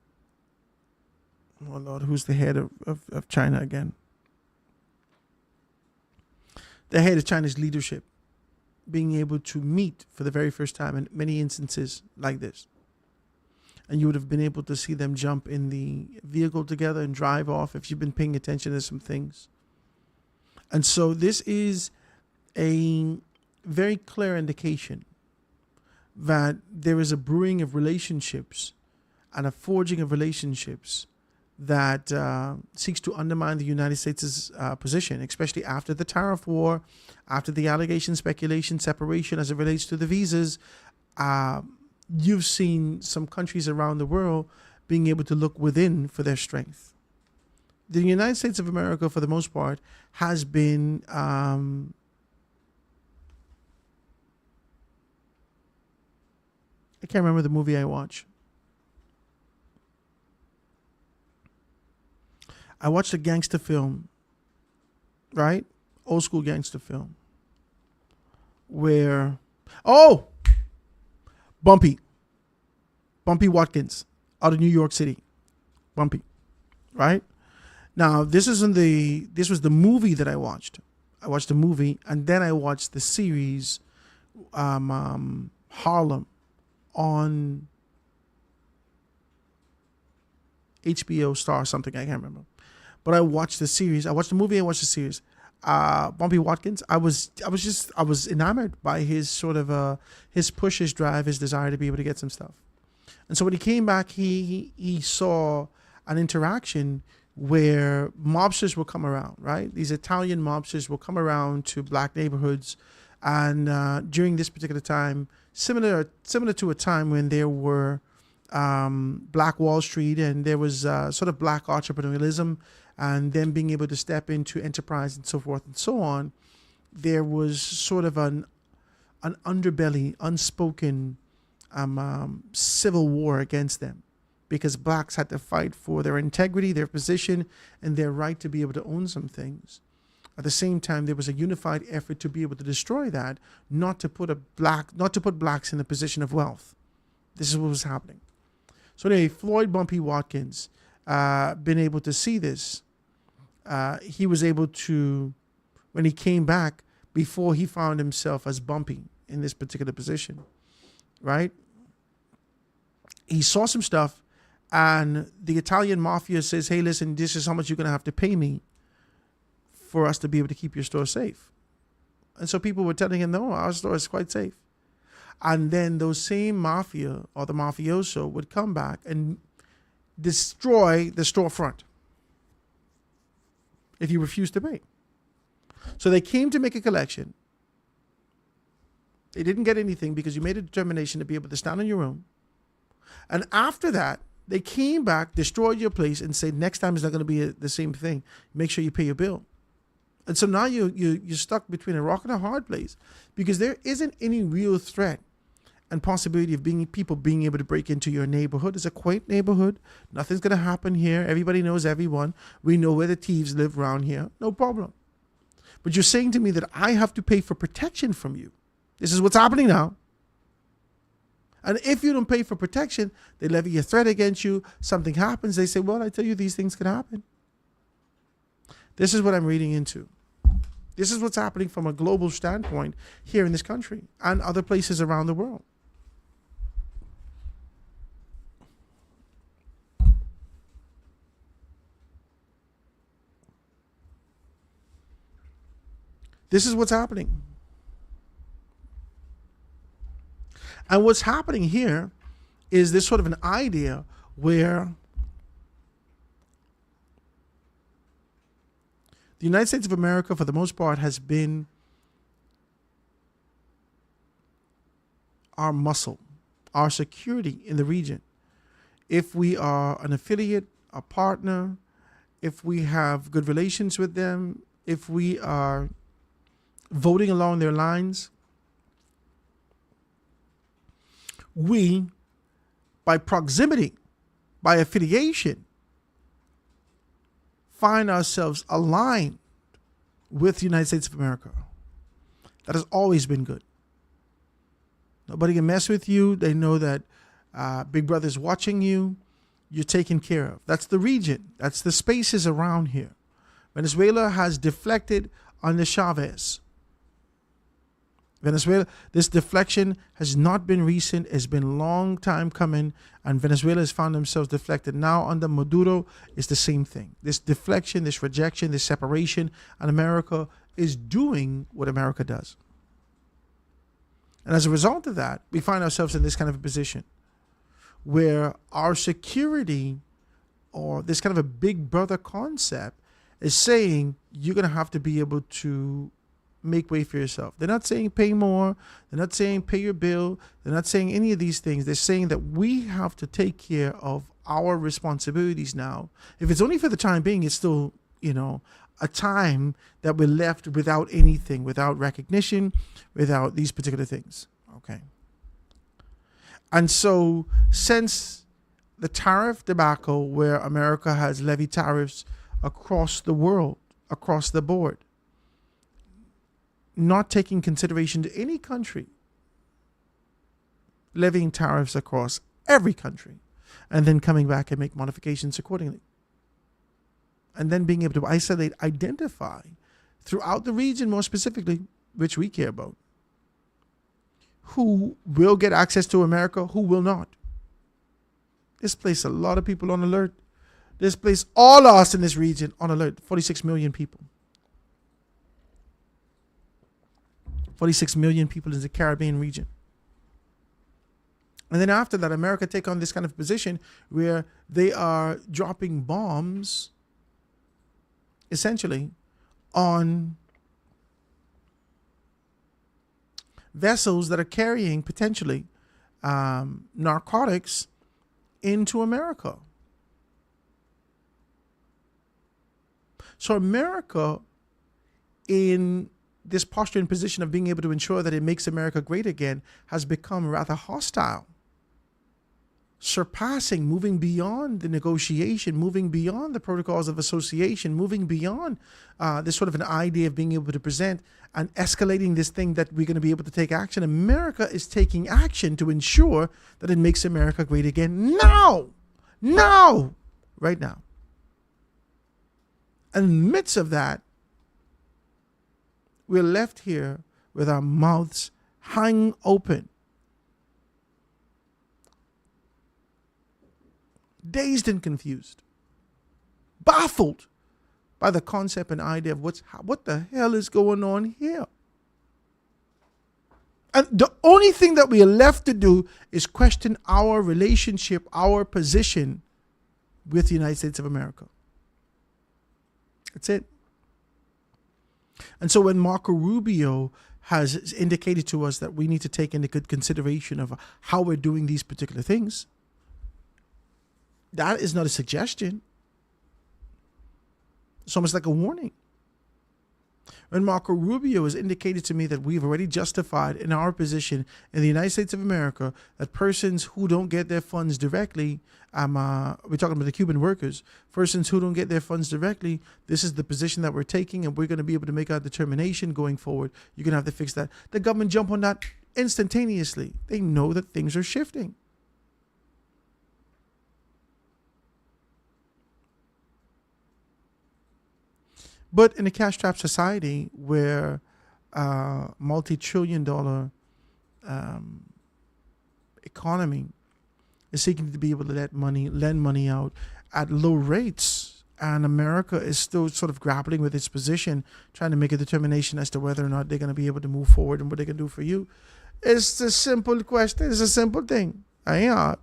oh Lord, who's the head of China again? The head of China's leadership being able to meet for the very first time in many instances like this. And you would have been able to see them jump in the vehicle together and drive off if you've been paying attention to some things. And so this is a very clear indication that there is a brewing of relationships and a forging of relationships that seeks to undermine the United States' position, especially after the tariff war, after the allegation, speculation, separation as it relates to the visas. You've seen some countries around the world being able to look within for their strength. The United States of America, for the most part, has been I can't remember the movie I watched. I watched a gangster film, right? Old school gangster film. Where, Bumpy Watkins out of New York City. Bumpy, right? Now, this was the movie that I watched. I watched the movie, and then I watched the series Harlem on HBO Star something, I can't remember. But I watched the series. I watched the movie, I watched the series. Bumpy Watkins, I was enamored by his sort of his push, his drive, his desire to be able to get some stuff. And so when he came back, he saw an interaction where mobsters will come around, right? These Italian mobsters will come around to black neighborhoods, and during this particular time, similar to a time when there were Black Wall Street and there was sort of black entrepreneurialism, and then being able to step into enterprise and so forth and so on, there was sort of an underbelly, unspoken civil war against them, because blacks had to fight for their integrity, their position, and their right to be able to own some things. At the same time, there was a unified effort to be able to destroy that, not to put blacks in a position of wealth. This is what was happening. So anyway, Floyd Bumpy Watkins, been able to see this. He was able to, when he came back, before he found himself as Bumpy in this particular position, right? He saw some stuff, and the Italian mafia says, hey, listen, this is how much you're going to have to pay me for us to be able to keep your store safe. And so people were telling him, no, our store is quite safe. And then those same mafia or the mafioso would come back and destroy the storefront. if you refuse to pay. So they came to make a collection. They didn't get anything because you made a determination to be able to stand in your room. And after that, they came back, destroyed your place, and said, next time it's not going to be the same thing. Make sure you pay your bill. And so now you're stuck between a rock and a hard place because there isn't any real threat and possibility of people being able to break into your neighborhood. It's a quaint neighborhood. Nothing's going to happen here. Everybody knows everyone. We know where the thieves live around here. No problem. But you're saying to me that I have to pay for protection from you. This is what's happening now. And if you don't pay for protection, they levy a threat against you. Something happens. They say, well, I tell you, these things can happen. This is what I'm reading into. This is what's happening from a global standpoint here in this country and other places around the world. This is what's happening. And what's happening here is this sort of an idea where the United States of America, for the most part, has been our muscle, our security in the region. If we are an affiliate, a partner, if we have good relations with them, if we are voting along their lines, we, by proximity, by affiliation, find ourselves aligned with the United States of America. That has always been good. Nobody can mess with you. They know that Big Brother's watching you. You're taken care of. That's the region. That's the spaces around here. Venezuela has deflected under Chavez. Venezuela, this deflection has not been recent. It's been a long time coming, and Venezuela has found themselves deflected. Now under Maduro, it's the same thing. This deflection, this rejection, this separation, and America is doing what America does. And as a result of that, we find ourselves in this kind of a position where our security, or this kind of a big brother concept, is saying you're going to have to be able to make way for yourself. They're not saying pay more. They're not saying pay your bill. They're not saying any of these things. They're saying that we have to take care of our responsibilities now. If it's only for the time being, it's still, a time that we're left without anything, without recognition, without these particular things. Okay. And so since the tariff debacle, where America has levied tariffs across the world, across the board, not taking consideration to any country, levying tariffs across every country, and then coming back and make modifications accordingly. And then being able to isolate, identify throughout the region, more specifically, which we care about, who will get access to America, who will not. This placed a lot of people on alert. This placed all of us in this region on alert, 46 million people. 46 million people in the Caribbean region. And then after that, America take on this kind of position where they are dropping bombs, essentially, on vessels that are carrying, potentially, narcotics into America. So America, in this posture and position of being able to ensure that it makes America great again, has become rather hostile, surpassing, moving beyond the negotiation, moving beyond the protocols of association, moving beyond this sort of an idea of being able to present and escalating this thing that we're going to be able to take action. America is taking action to ensure that it makes America great again now, right now. And in the midst of that, we're left here with our mouths hung open, dazed and confused, baffled by the concept and idea of what the hell is going on here. And the only thing that we are left to do is question our relationship, our position with the United States of America. That's it. And so when Marco Rubio has indicated to us that we need to take into good consideration of how we're doing these particular things, that is not a suggestion. It's almost like a warning. When Marco Rubio has indicated to me that we've already justified in our position in the United States of America that persons who don't get their funds directly, we're talking about the Cuban workers, persons who don't get their funds directly, this is the position that we're taking, and we're going to be able to make our determination going forward. You're going to have to fix that. The government jump on that instantaneously. They know that things are shifting. But in a cash-strapped society where multi-trillion-dollar economy is seeking to be able to lend money out at low rates, and America is still sort of grappling with its position, trying to make a determination as to whether or not they're going to be able to move forward and what they can do for you. It's a simple question. It's a simple thing. I ain't hard.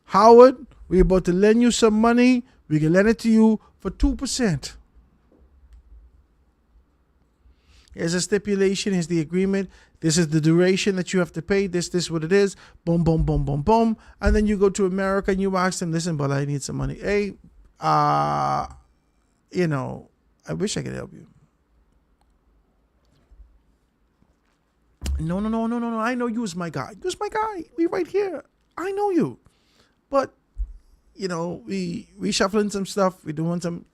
Howard, we're about to lend you some money. We can lend it to you for 2%. Here's a stipulation. Here's the agreement. This is the duration that you have to pay. This what it is. Boom, boom, boom, boom, boom. And then you go to America and you ask them, listen, but I need some money. Hey, I wish I could help you. No. I know you was my guy. You was my guy. We right here. I know you. But we reshuffling some stuff. We're doing some,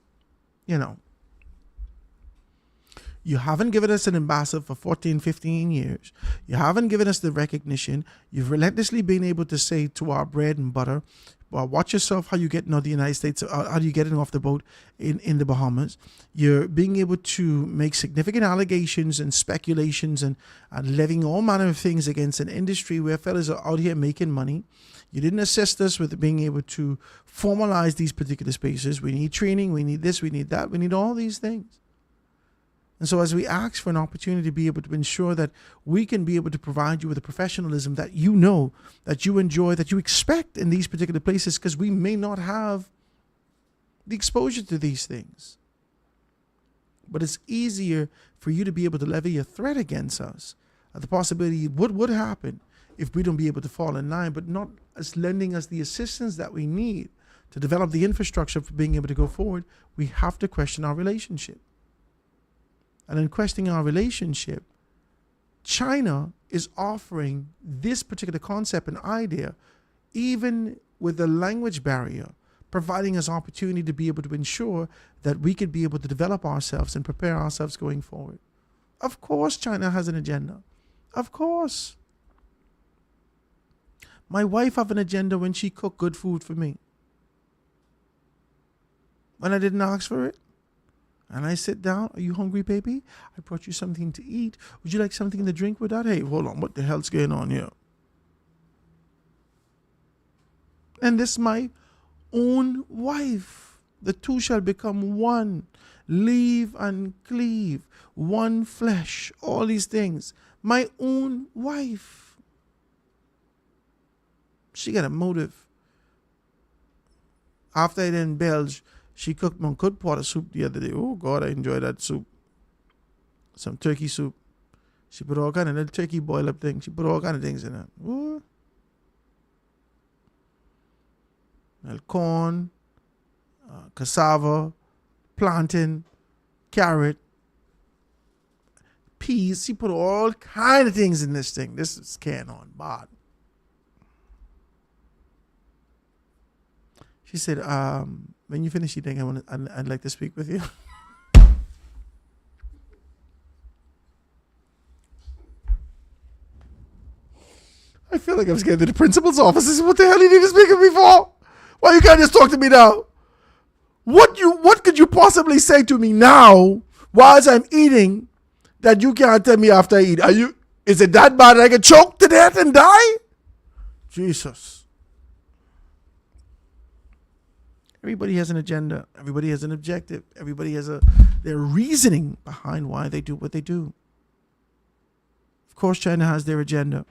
You haven't given us an ambassador for 14, 15 years. You haven't given us the recognition. You've relentlessly been able to say to our bread and butter, well, watch yourself how you get out the United States, how do you get off the boat in the Bahamas. You're being able to make significant allegations and speculations and levying all manner of things against an industry where fellas are out here making money. You didn't assist us with being able to formalize these particular spaces. We need training. We need this. We need that. We need all these things. And so as we ask for an opportunity to be able to ensure that we can be able to provide you with the professionalism that you know, that you enjoy, that you expect in these particular places, because we may not have the exposure to these things. But it's easier for you to be able to levy a threat against us. The possibility what would happen if we don't be able to fall in line, but not as lending us the assistance that we need to develop the infrastructure for being able to go forward. We have to question our relationship. And in questioning our relationship, China is offering this particular concept and idea, even with the language barrier, providing us opportunity to be able to ensure that we could be able to develop ourselves and prepare ourselves going forward. Of course, China has an agenda. Of course. My wife have an agenda when she cook good food for me. When I didn't ask for it. And I sit down, are you hungry, baby? I brought you something to eat. Would you like something to drink with that? Hey, hold on, what the hell's going on here? And this is my own wife. The two shall become one. Leave and cleave. One flesh. All these things. My own wife. She got a motive. After I didn't belge, she cooked my good pot of soup the other day. Oh, God, I enjoyed that soup. Some turkey soup. She put all kind of little turkey boil-up thing. She put all kind of things in it. Ooh. Little corn, cassava, plantain, carrot, peas. She put all kind of things in this thing. This is can on bod. She said, when you finish eating, I'd like to speak with you. I feel like I'm scared to the principal's office. This is what the hell you need to speak with me for? Why you can't just talk to me now? What could you possibly say to me now whilst I'm eating that you can't tell me after I eat? Is it that bad that I get choked to death and die? Jesus. Everybody has an agenda. Everybody has an objective. Everybody has their reasoning behind why they do what they do. Of course, China has their agenda.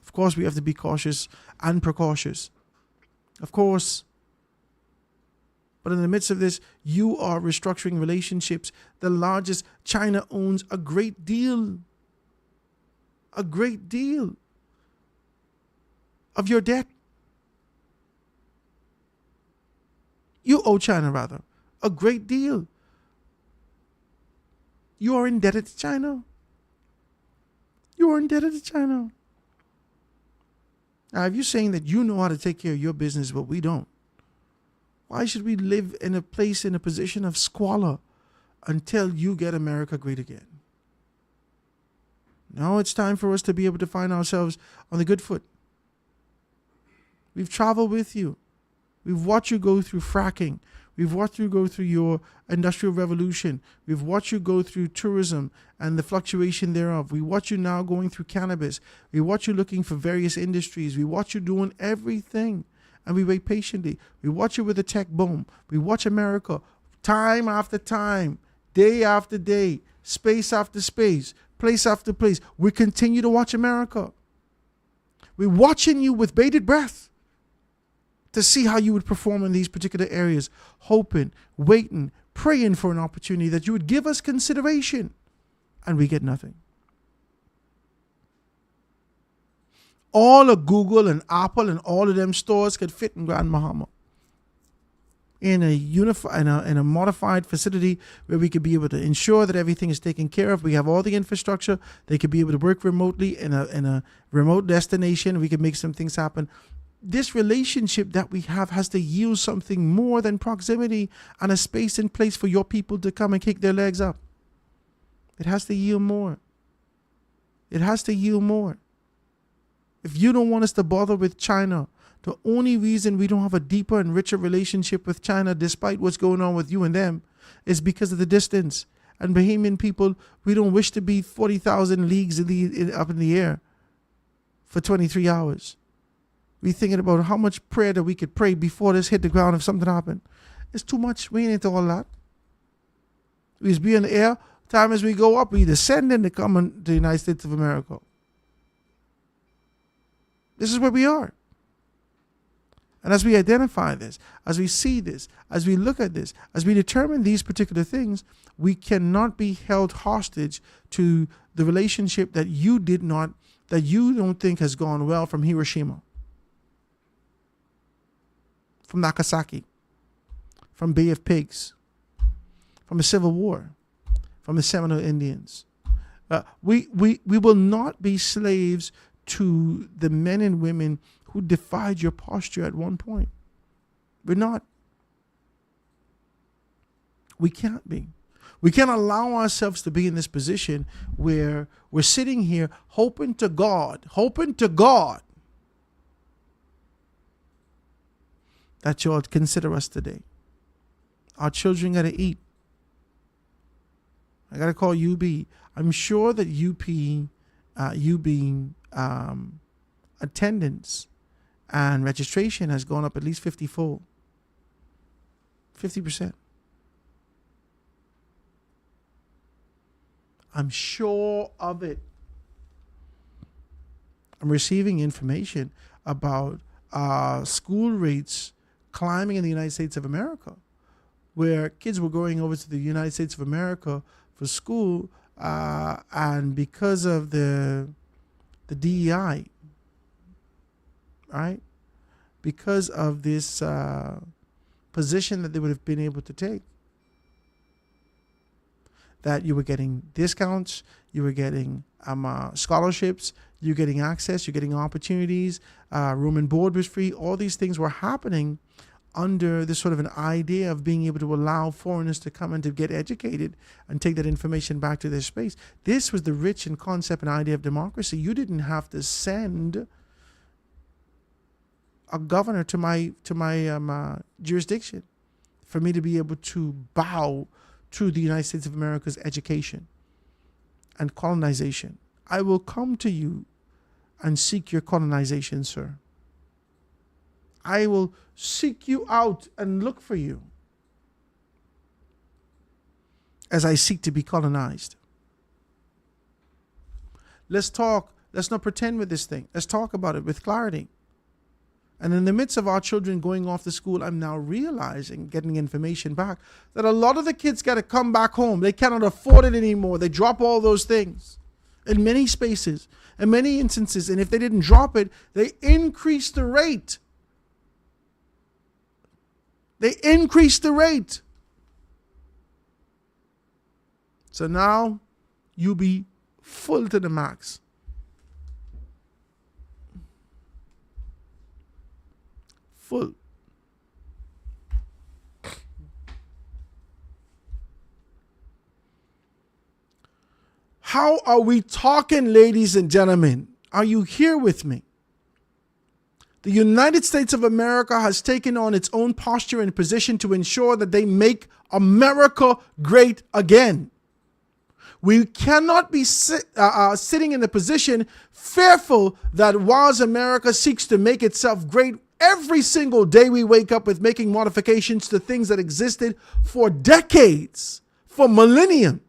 Of course, we have to be cautious and precautious. Of course. But in the midst of this, you are restructuring relationships. The largest, China owns a great deal of your debt. You owe China, rather, a great deal. You are indebted to China. You are indebted to China. Now, if you're saying that you know how to take care of your business, but we don't, why should we live in a position of squalor until you get America great again? Now it's time for us to be able to find ourselves on the good foot. We've traveled with you. We've watched you go through fracking. We've watched you go through your industrial revolution. We've watched you go through tourism and the fluctuation thereof. We watch you now going through cannabis. We watch you looking for various industries. We watch you doing everything, and we wait patiently. We watch you with the tech boom. We watch America time after time, day after day, space after space, place after place. We continue to watch America. We're watching you with bated breath to see how you would perform in these particular areas, hoping, waiting, praying for an opportunity that you would give us consideration, and we get nothing. All of Google and Apple and all of them stores could fit in Grand Bahama in a modified facility where we could be able to ensure that everything is taken care of. We have all the infrastructure. They could be able to work remotely in a remote destination. We could make some things happen. This relationship that we have has to yield something more than proximity and a space and place for your people to come and kick their legs up. It has to yield more. It has to yield more. If you don't want us to bother with China, the only reason we don't have a deeper and richer relationship with China, despite what's going on with you and them, is because of the distance. And Bahamian people, we don't wish to be 40,000 leagues up in the air for 23 hours. We're thinking about how much prayer that we could pray before this hit the ground if something happened. It's too much. We ain't into all that. We just be in the air. Time as we go up, we descend and come into the United States of America. This is where we are. And as we identify this, as we see this, as we look at this, as we determine these particular things, we cannot be held hostage to the relationship that you don't think has gone well from Hiroshima, from Nagasaki, from Bay of Pigs, from the Civil War, from the Seminole Indians. We will not be slaves to the men and women who defied your posture at one point. We're not. We can't be. We can't allow ourselves to be in this position where we're sitting here hoping to God that you'll consider us today. Our children got to eat. I got to call UB. I'm sure that UB attendance and registration has gone up at least 50-fold. 50%. I'm sure of it. I'm receiving information about school rates climbing in the United States of America, where kids were going over to the United States of America for school, and because of the DEI, right? Because of this position that they would have been able to take, that you were getting discounts, you were getting scholarships, you're getting access, you're getting opportunities, room and board was free. All these things were happening under this sort of an idea of being able to allow foreigners to come and to get educated and take that information back to their space. This was the rich and concept and idea of democracy. You didn't have to send a governor to my jurisdiction for me to be able to bow to the United States of America's education and colonization. I will come to you and seek your colonization, sir. I will seek you out and look for you as I seek to be colonized. Let's talk. Let's not pretend with this thing. Let's talk about it with clarity And in the midst of our children going off to school, I'm now realizing, getting information back, that a lot of the kids got to come back home. They cannot afford it anymore. They drop all those things in many spaces, in many instances. And if they didn't drop it, they increase the rate. They increase the rate. So now you be full to the max. Full. How are we talking, ladies and gentlemen? Are you here with me? The United States of America has taken on its own posture and position to ensure that they make America great again. We cannot be sitting in a position fearful that whilst America seeks to make itself great, every single day we wake up with making modifications to things that existed for decades, for millennium,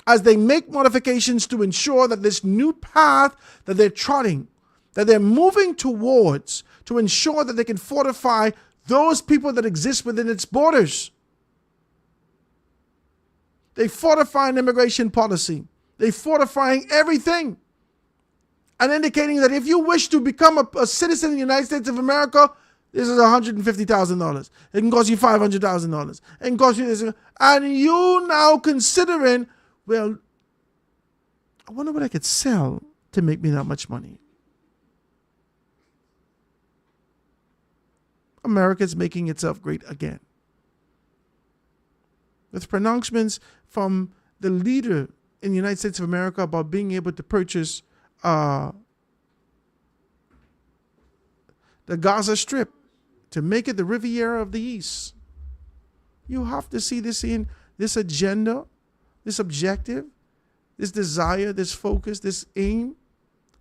as they make modifications to ensure that this new path that they're trotting, that they're moving towards, to ensure that they can fortify those people that exist within its borders. They fortify an immigration policy. They fortifying everything. And indicating that if you wish to become a citizen of the United States of America, this is $150,000. It can cost you $500,000. It can cost you this. And you now considering, well, I wonder what I could sell to make me that much money. America's making itself great again. With pronouncements from the leader in the United States of America about being able to purchase the Gaza Strip to make it the Riviera of the East. You have to see this in this agenda, this objective, this desire, this focus, this aim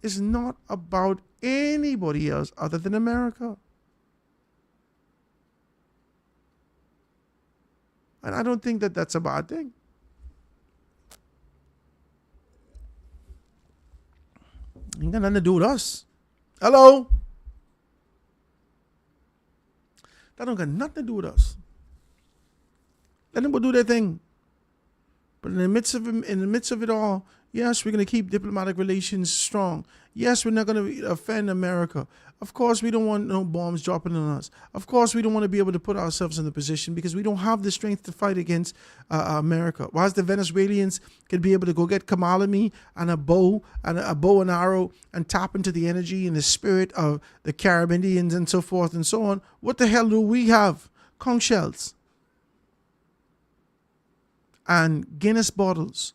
is not about anybody else other than America. And I don't think that that's a bad thing. Ain't got nothing to do with us. Hello? That don't got nothing to do with us. Let them go do their thing. But in the midst of it all, yes, we're going to keep diplomatic relations strong. Yes, we're not going to offend America. Of course, we don't want no bombs dropping on us. Of course, we don't want to be able to put ourselves in the position because we don't have the strength to fight against America. Whilst the Venezuelans could be able to go get Kamalami and a bow and arrow and tap into the energy and the spirit of the Caribbean Indians and so forth and so on, what the hell do we have? Conch shells and Guinness bottles.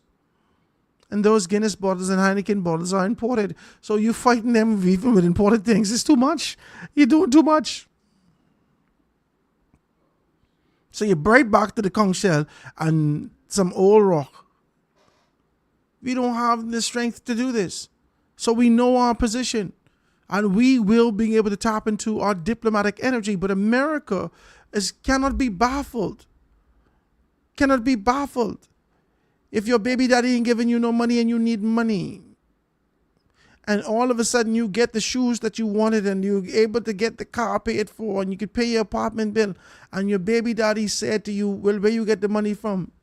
And those Guinness bottles and Heineken bottles are imported. So you fighting them even with imported things. It's too much. You're doing too much. So you're right back to the conch shell and some old rock. We don't have the strength to do this. So we know our position. And we will be able to tap into our diplomatic energy. But America cannot be baffled. Cannot be baffled. If your baby daddy ain't giving you no money and you need money, and all of a sudden you get the shoes that you wanted and you're able to get the car paid for and you could pay your apartment bill, and your baby daddy said to you, well, where you get the money from?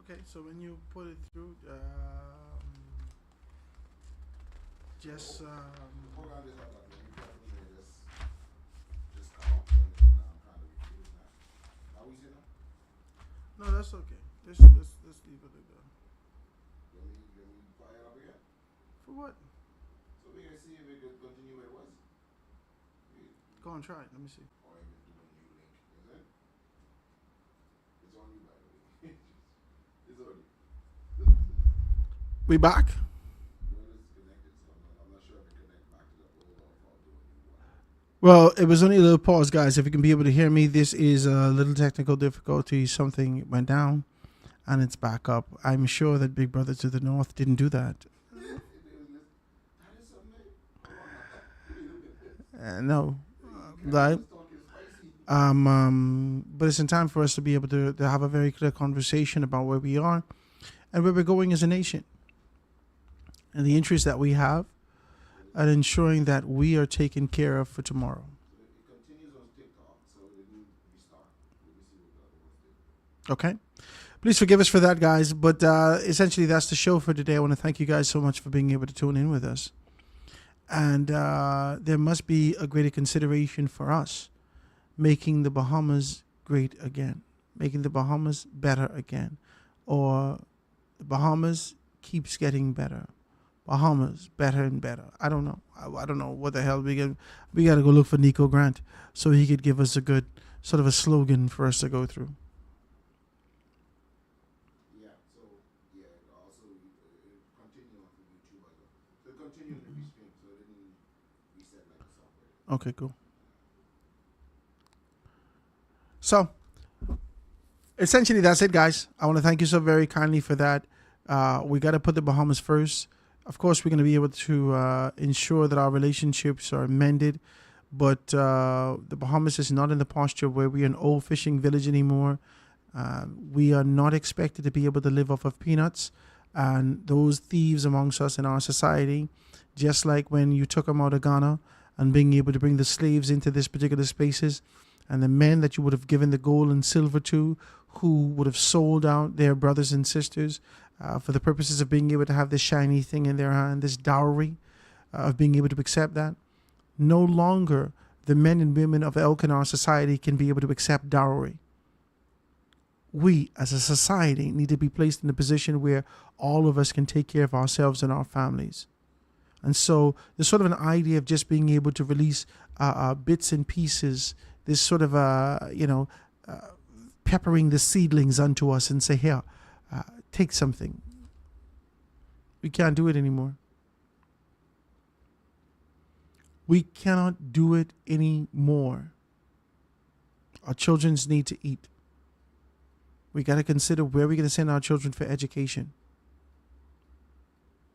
Okay, so when you put it through, just Hold on, just hold on. Just come up. I'm trying to refuse now. How we see now? no, that's okay. Let's leave it like that. You want me to fire up again? For what? So we can see if we could continue where it was. Go on, try it. Let me see. Or even do a new link. Is it? It's on you, by the way. It's on you. We back? Well, it's connected, so I'm not sure if it connect back to the old or if I'll do a new one. Well, it was only a little pause, guys. If you can be able to hear me, this is a little technical difficulty. Something went down, and it's back up. I'm sure that Big Brother to the North didn't do that. No, right? But it's in time for us to be able to have a very clear conversation about where we are and where we're going as a nation, and the interest that we have, and ensuring that we are taken care of for tomorrow. It continues on TikTok, so it didn't restart. Let me see what the other ones did. Okay. Please forgive us for that, guys. But essentially, that's the show for today. I want to thank you guys so much for being able to tune in with us. And there must be a greater consideration for us making the Bahamas great again, making the Bahamas better again, or the Bahamas keeps getting better. Bahamas better and better. I don't know. I don't know what the hell we got to go look for Nico Grant so he could give us a good sort of a slogan for us to go through. Yeah, so, yeah, it also it continued on from YouTube. So it continued to restream, so it didn't reset like the software. Okay, cool. So, essentially, that's it, guys. I want to thank you so very kindly for that. We got to put the Bahamas first. Of course, we're going to be able to ensure that our relationships are mended. But the Bahamas is not in the posture where we are an old fishing village anymore. We are not expected to be able to live off of peanuts. And those thieves amongst us in our society, just like when you took them out of Ghana and being able to bring the slaves into this particular spaces, and the men that you would have given the gold and silver to, who would have sold out their brothers and sisters for the purposes of being able to have this shiny thing in their hand, this dowry of being able to accept that. No longer the men and women of elk in our society can be able to accept dowry. We, as a society, need to be placed in a position where all of us can take care of ourselves and our families. And so there's sort of an idea of just being able to release bits and pieces, this sort of, peppering the seedlings unto us and say, here, take something. We can't do it anymore. We cannot do it anymore. Our children need to eat. We got to consider where we're going to send our children for education.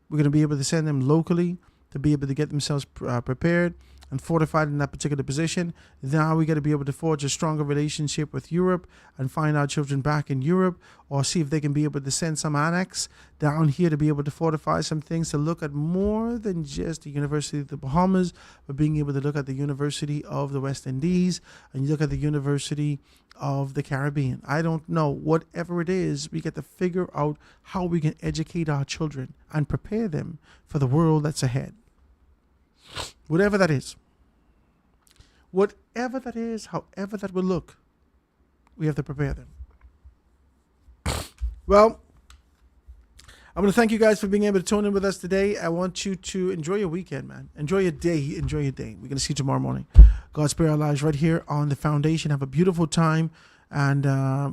We're going to be able to send them locally to be able to get themselves prepared and fortified in that particular position. Now we got to be able to forge a stronger relationship with Europe and find our children back in Europe, or see if they can be able to send some annex down here to be able to fortify some things, to look at more than just the University of the Bahamas, but being able to look at the University of the West Indies, and you look at the University of the Caribbean. I don't know. Whatever it is, we get to figure out how we can educate our children and prepare them for the world that's ahead. Whatever that is. Whatever that is, however that will look, we have to prepare them. Well, I'm going to thank you guys for being able to tune in with us today. I want you to enjoy your weekend, man. Enjoy your day. Enjoy your day. We're going to see you tomorrow morning. God spare our lives right here on the foundation. Have a beautiful time. And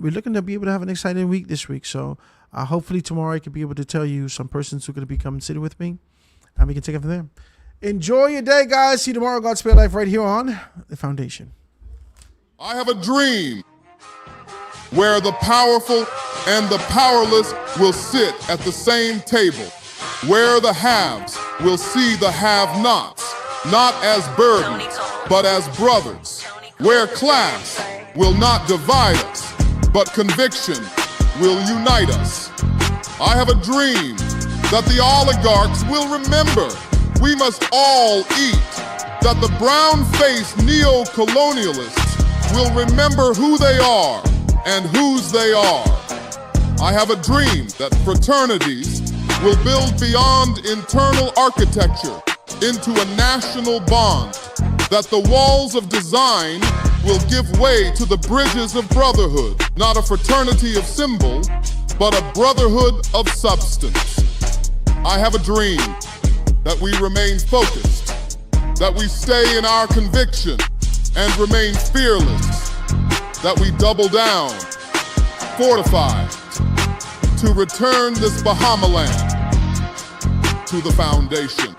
we're looking to be able to have an exciting week this week. So hopefully tomorrow I can be able to tell you some persons who are going to be coming sitting with me. And we can take it from there. Enjoy your day, guys. See you tomorrow. God spare life right here on the foundation. I have a dream where the powerful and the powerless will sit at the same table, where the haves will see the have-nots, not as burdens, but as brothers, where class will not divide us, but conviction will unite us. I have a dream that the oligarchs will remember we must all eat, that the brown-faced neo-colonialists will remember who they are and whose they are. I have a dream that fraternities will build beyond internal architecture into a national bond, that the walls of design will give way to the bridges of brotherhood, not a fraternity of symbol, but a brotherhood of substance. I have a dream that we remain focused, that we stay in our conviction and remain fearless, that we double down, fortified, to return this Bahama land to the foundation.